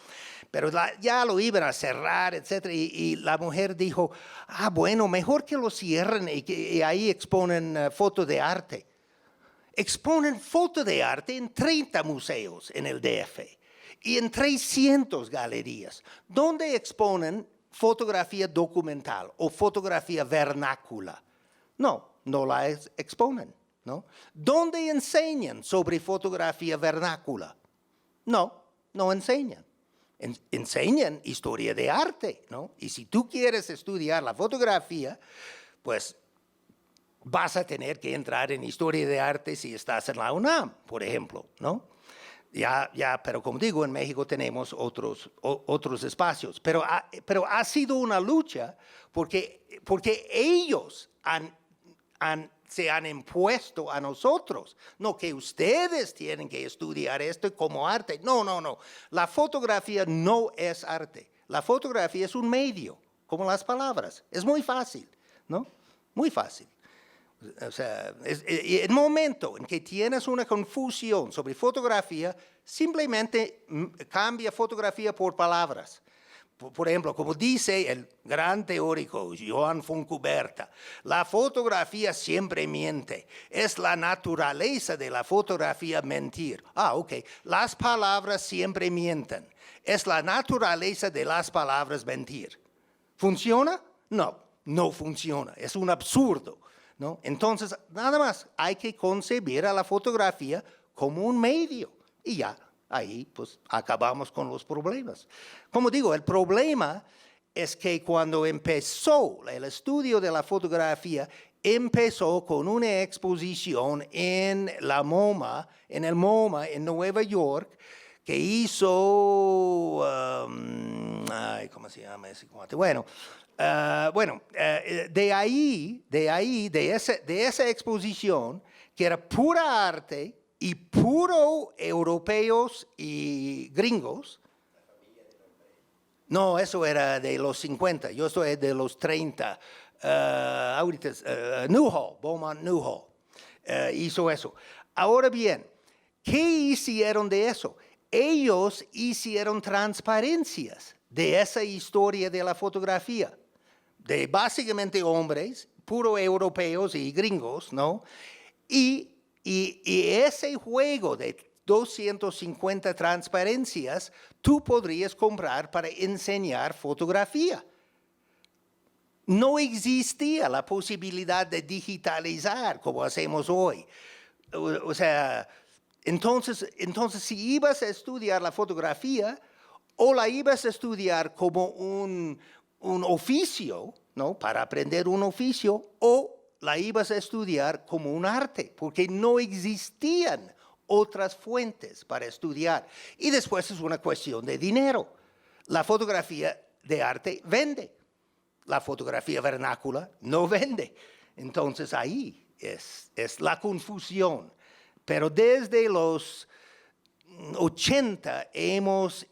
Pero ya lo iban a cerrar, etc. Y la mujer dijo, bueno, mejor que lo cierren y ahí exponen fotos de arte. Exponen fotos de arte en 30 museos en el DF y en 300 galerías, donde exponen fotografía documental o fotografía vernácula. No la exponen, ¿no? ¿Dónde enseñan sobre fotografía vernácula? No enseñan. Enseñan historia de arte, ¿no? Y si tú quieres estudiar la fotografía, pues vas a tener que entrar en historia de arte si estás en la UNAM, por ejemplo, ¿no? Pero como digo, en México tenemos otros espacios. Pero ha sido una lucha porque ellos se han impuesto a nosotros. No, que ustedes tienen que estudiar esto como arte. No. La fotografía no es arte. La fotografía es un medio, como las palabras. Es muy fácil, ¿no? Muy fácil. O sea, el momento en que tienes una confusión sobre fotografía, simplemente cambia fotografía por palabras. Por ejemplo, como dice el gran teórico Joan Foncuberta, la fotografía siempre miente. Es la naturaleza de la fotografía mentir. Ok. Las palabras siempre mienten. Es la naturaleza de las palabras mentir. ¿Funciona? No funciona. Es un absurdo, ¿no? Entonces, nada más hay que concebir a la fotografía como un medio y ya. Ahí pues acabamos con los problemas. Como digo, el problema es que cuando empezó el estudio de la fotografía, empezó con una exposición en el MoMA en Nueva York, que hizo, ¿cómo se llama ese cuate? De esa exposición, que era pura arte, y puro europeos y gringos. No, eso era de los 50, yo soy de los 30. Beaumont Newhall hizo eso. Ahora bien, ¿qué hicieron de eso? Ellos hicieron transparencias de esa historia de la fotografía, de básicamente hombres, puro europeos y gringos, ¿no? Y Y ese juego de 250 transparencias, tú podrías comprar para enseñar fotografía. No existía la posibilidad de digitalizar como hacemos hoy. O sea, entonces, si ibas a estudiar la fotografía, o la ibas a estudiar como un oficio, ¿no? Para aprender un oficio, o la ibas a estudiar como un arte, porque no existían otras fuentes para estudiar. Y después es una cuestión de dinero. La fotografía de arte vende. La fotografía vernácula no vende. Entonces ahí es la confusión. Pero desde los 80 hemos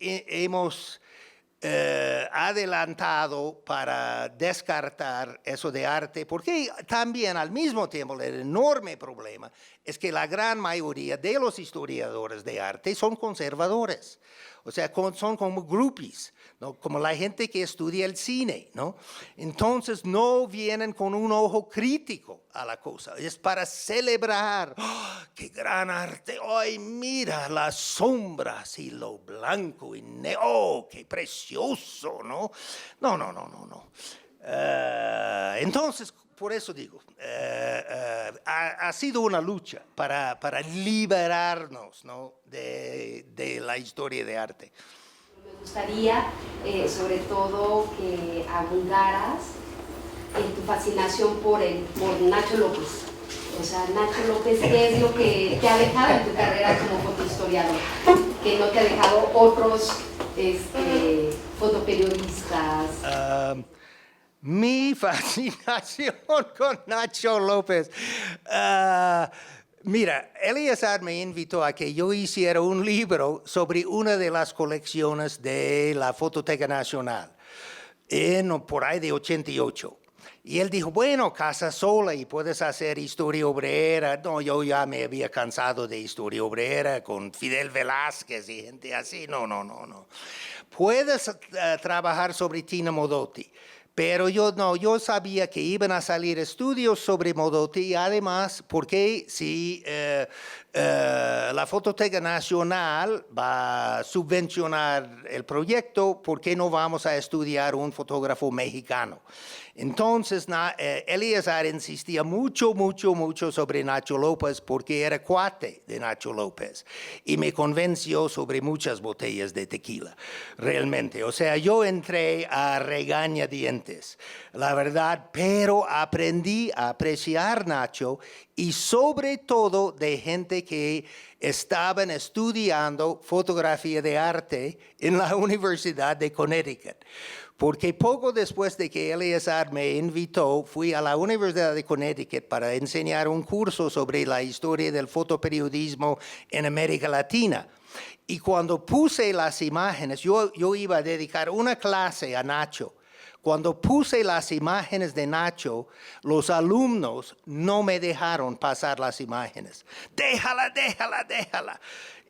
adelantado para descartar eso de arte, porque también al mismo tiempo el enorme problema es que la gran mayoría de los historiadores de arte son conservadores. O sea, son como groupies, ¿no? Como la gente que estudia el cine, ¿no? Entonces no vienen con un ojo crítico a la cosa. Es para celebrar, ¡oh, qué gran arte! ¡Ay, mira las sombras y lo blanco y negro! ¡Oh, qué precioso! ¿No? No. Entonces, por eso digo, ha sido una lucha para liberarnos, ¿no? de la historia de arte. Me gustaría, sobre todo, que abundaras en tu fascinación por Nacho López. O sea, Nacho López, ¿qué es lo que te ha dejado en tu carrera como fotohistoriador? Que no te ha dejado otros fotoperiodistas. Mi fascinación con Nacho López. Mira, Eleazar me invitó a que yo hiciera un libro sobre una de las colecciones de la Fototeca Nacional, por ahí de 88. Y él dijo, bueno, casa sola y puedes hacer historia obrera. No, yo ya me había cansado de historia obrera con Fidel Velázquez y gente así. No. Puedes trabajar sobre Tina Modotti. Pero yo sabía que iban a salir estudios sobre Modotti y además, porque si la Fototeca Nacional va a subvencionar el proyecto, ¿por qué no vamos a estudiar un fotógrafo mexicano? Entonces, Eleazar insistía mucho sobre Nacho López porque era cuate de Nacho López y me convenció sobre muchas botellas de tequila, realmente. O sea, yo entré a regañadientes, la verdad, pero aprendí a apreciar Nacho y sobre todo de gente que estaban estudiando fotografía de arte en la Universidad de Connecticut. Porque poco después de que Eleazar me invitó, fui a la Universidad de Connecticut para enseñar un curso sobre la historia del fotoperiodismo en América Latina. Y cuando puse las imágenes, yo iba a dedicar una clase a Nacho. Cuando puse las imágenes de Nacho, los alumnos no me dejaron pasar las imágenes. Déjala.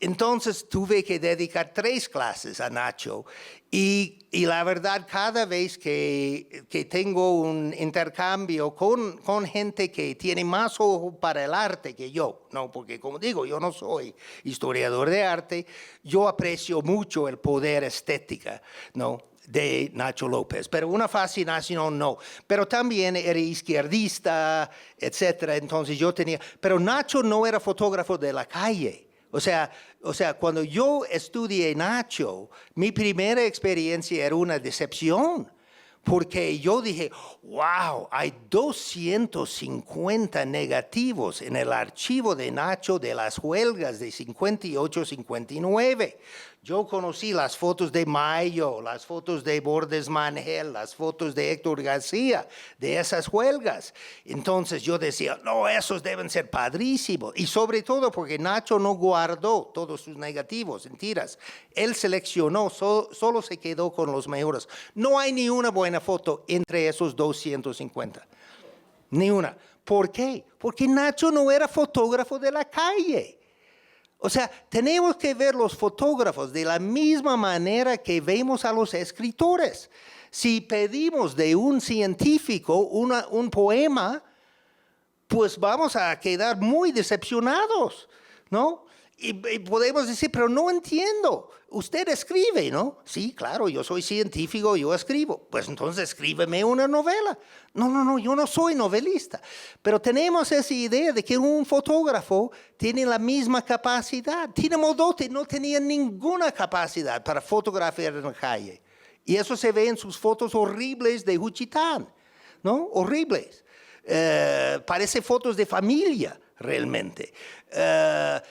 Entonces tuve que dedicar 3 clases a Nacho y la verdad cada vez que tengo un intercambio con gente que tiene más ojo para el arte que yo, ¿no? Porque como digo, yo no soy historiador de arte, yo aprecio mucho el poder estética, ¿no? De Nacho López, pero una fascinación no. Pero también era izquierdista, etcétera. Entonces yo tenía... Pero Nacho no era fotógrafo de la calle. O sea, cuando yo estudié Nacho, mi primera experiencia era una decepción. Porque yo dije, wow, hay 250 negativos en el archivo de Nacho de las huelgas de 58-59. Yo conocí las fotos de Mayo, las fotos de Bordes Mangel, las fotos de Héctor García, de esas huelgas. Entonces yo decía, no, esos deben ser padrísimos. Y sobre todo porque Nacho no guardó todos sus negativos en tiras. Él seleccionó, solo se quedó con los mejores. No hay ni una buena foto entre esos 250. Ni una. ¿Por qué? Porque Nacho no era fotógrafo de la calle. O sea, tenemos que ver los fotógrafos de la misma manera que vemos a los escritores. Si pedimos de un científico un poema, pues vamos a quedar muy decepcionados, ¿no? Y podemos decir, pero no entiendo. Usted escribe, ¿no? Sí, claro, yo soy científico, yo escribo. Pues entonces escríbeme una novela. No, yo no soy novelista. Pero tenemos esa idea de que un fotógrafo tiene la misma capacidad. Tina Modotti no tenía ninguna capacidad para fotografiar en la calle. Y eso se ve en sus fotos horribles de Juchitán, ¿no? Horribles. Parece fotos de familia, realmente.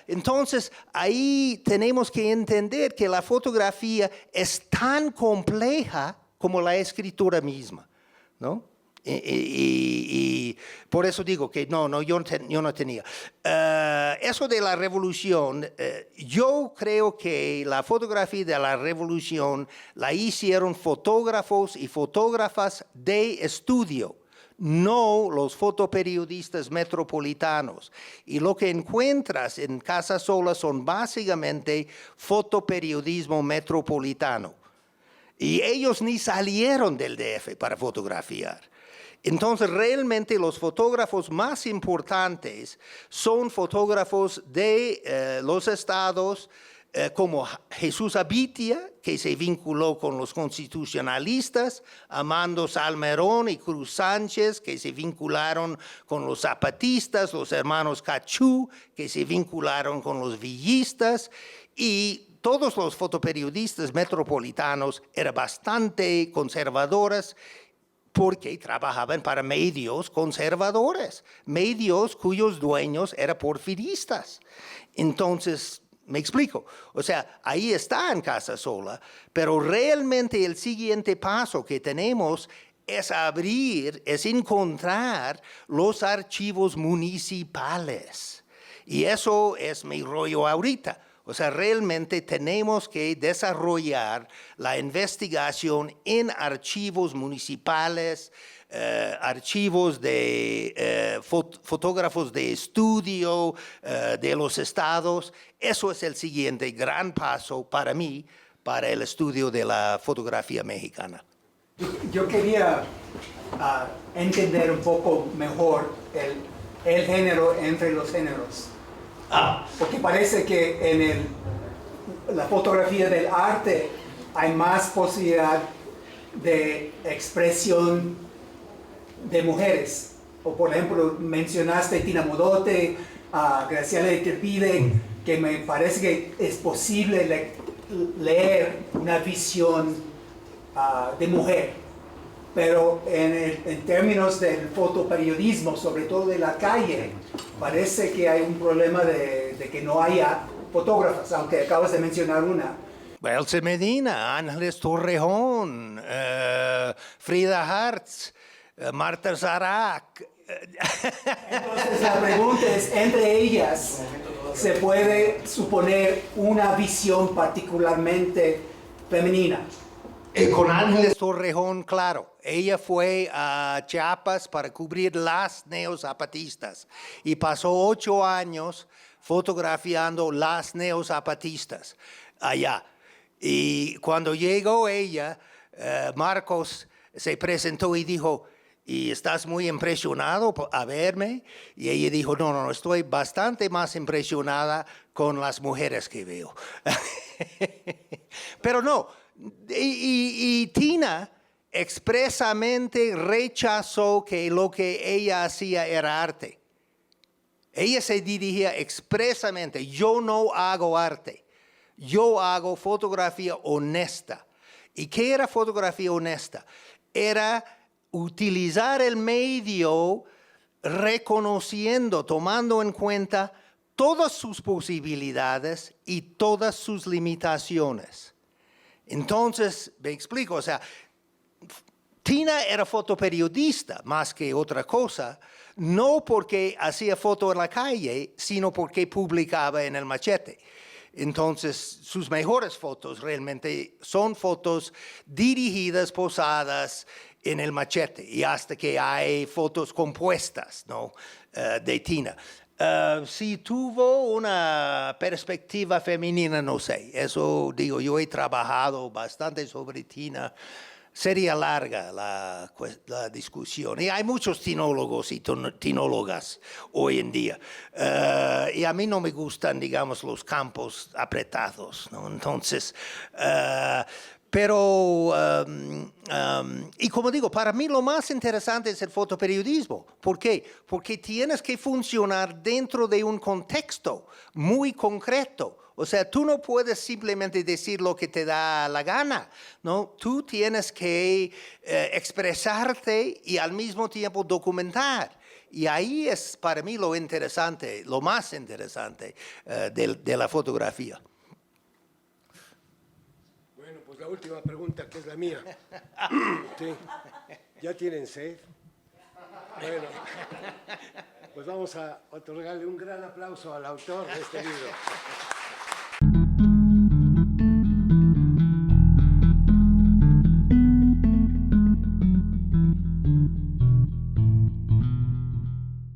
Entonces, ahí tenemos que entender que la fotografía es tan compleja como la escritura misma, ¿no? Y por eso digo que yo no tenía. Eso de la revolución, yo creo que la fotografía de la revolución la hicieron fotógrafos y fotógrafas de estudio, no los fotoperiodistas metropolitanos. Y lo que encuentras en Casasola son básicamente fotoperiodismo metropolitano. Y ellos ni salieron del DF para fotografiar. Entonces, realmente los fotógrafos más importantes son fotógrafos de los estados como Jesús Abitia, que se vinculó con los constitucionalistas, Amando Salmerón y Cruz Sánchez, que se vincularon con los zapatistas, los hermanos Cachú, que se vincularon con los villistas, y todos los fotoperiodistas metropolitanos eran bastante conservadores porque trabajaban para medios conservadores, medios cuyos dueños eran porfiristas. Entonces, me explico. O sea, ahí está en Casasola, pero realmente el siguiente paso que tenemos es es encontrar los archivos municipales. Y eso es mi rollo ahorita. O sea, realmente tenemos que desarrollar la investigación en archivos municipales, archivos de fotógrafos de estudio de los estados. Eso es el siguiente gran paso para mí, para el estudio de la fotografía mexicana. Yo quería entender un poco mejor el género entre los géneros. Porque parece que en la fotografía del arte hay más posibilidad de expresión de mujeres. O por ejemplo, mencionaste Tina Modotti, Graciela Iturbide, que me parece que es posible leer una visión de mujer. Pero en términos del fotoperiodismo, sobre todo de la calle, parece que hay un problema de que no haya fotógrafas, aunque acabas de mencionar una. Elsa Medina, Ángeles Torrejón, Frida Hartz, Marta Zarac. Entonces la pregunta es, entre ellas, ¿se puede suponer una visión particularmente femenina? Con Ángeles Torrejón, claro. Ella fue a Chiapas para cubrir las neozapatistas y pasó 8 años fotografiando las neozapatistas allá. Y cuando llegó ella, Marcos se presentó y dijo, ¿y estás muy impresionado a verme? Y ella dijo, no, estoy bastante más impresionada con las mujeres que veo. Pero no, y Tina expresamente rechazó que lo que ella hacía era arte. Ella se dirigía expresamente, yo no hago arte, yo hago fotografía honesta. ¿Y qué era fotografía honesta? Era utilizar el medio reconociendo, tomando en cuenta todas sus posibilidades y todas sus limitaciones. Entonces, me explico, o sea, Tina era fotoperiodista más que otra cosa, no porque hacía foto en la calle, sino porque publicaba en el Machete. Entonces, sus mejores fotos realmente son fotos dirigidas, posadas en el Machete, y hasta que hay fotos compuestas, ¿no? De Tina. Si tuvo una perspectiva femenina, no sé. Eso digo, yo he trabajado bastante sobre Tina. Sería larga la discusión. Y hay muchos tinólogos y tinólogas hoy en día. Y a mí no me gustan, digamos, los campos apretados, ¿no? Entonces, y como digo, para mí lo más interesante es el fotoperiodismo. ¿Por qué? Porque tienes que funcionar dentro de un contexto muy concreto. O sea, tú no puedes simplemente decir lo que te da la gana, ¿no? Tú tienes que expresarte y al mismo tiempo documentar. Y ahí es para mí lo interesante, lo más interesante de la fotografía. Bueno, pues la última pregunta, que es la mía. Sí. ¿Ya tienen sed? Bueno, pues vamos a otorgarle un gran aplauso al autor de este libro.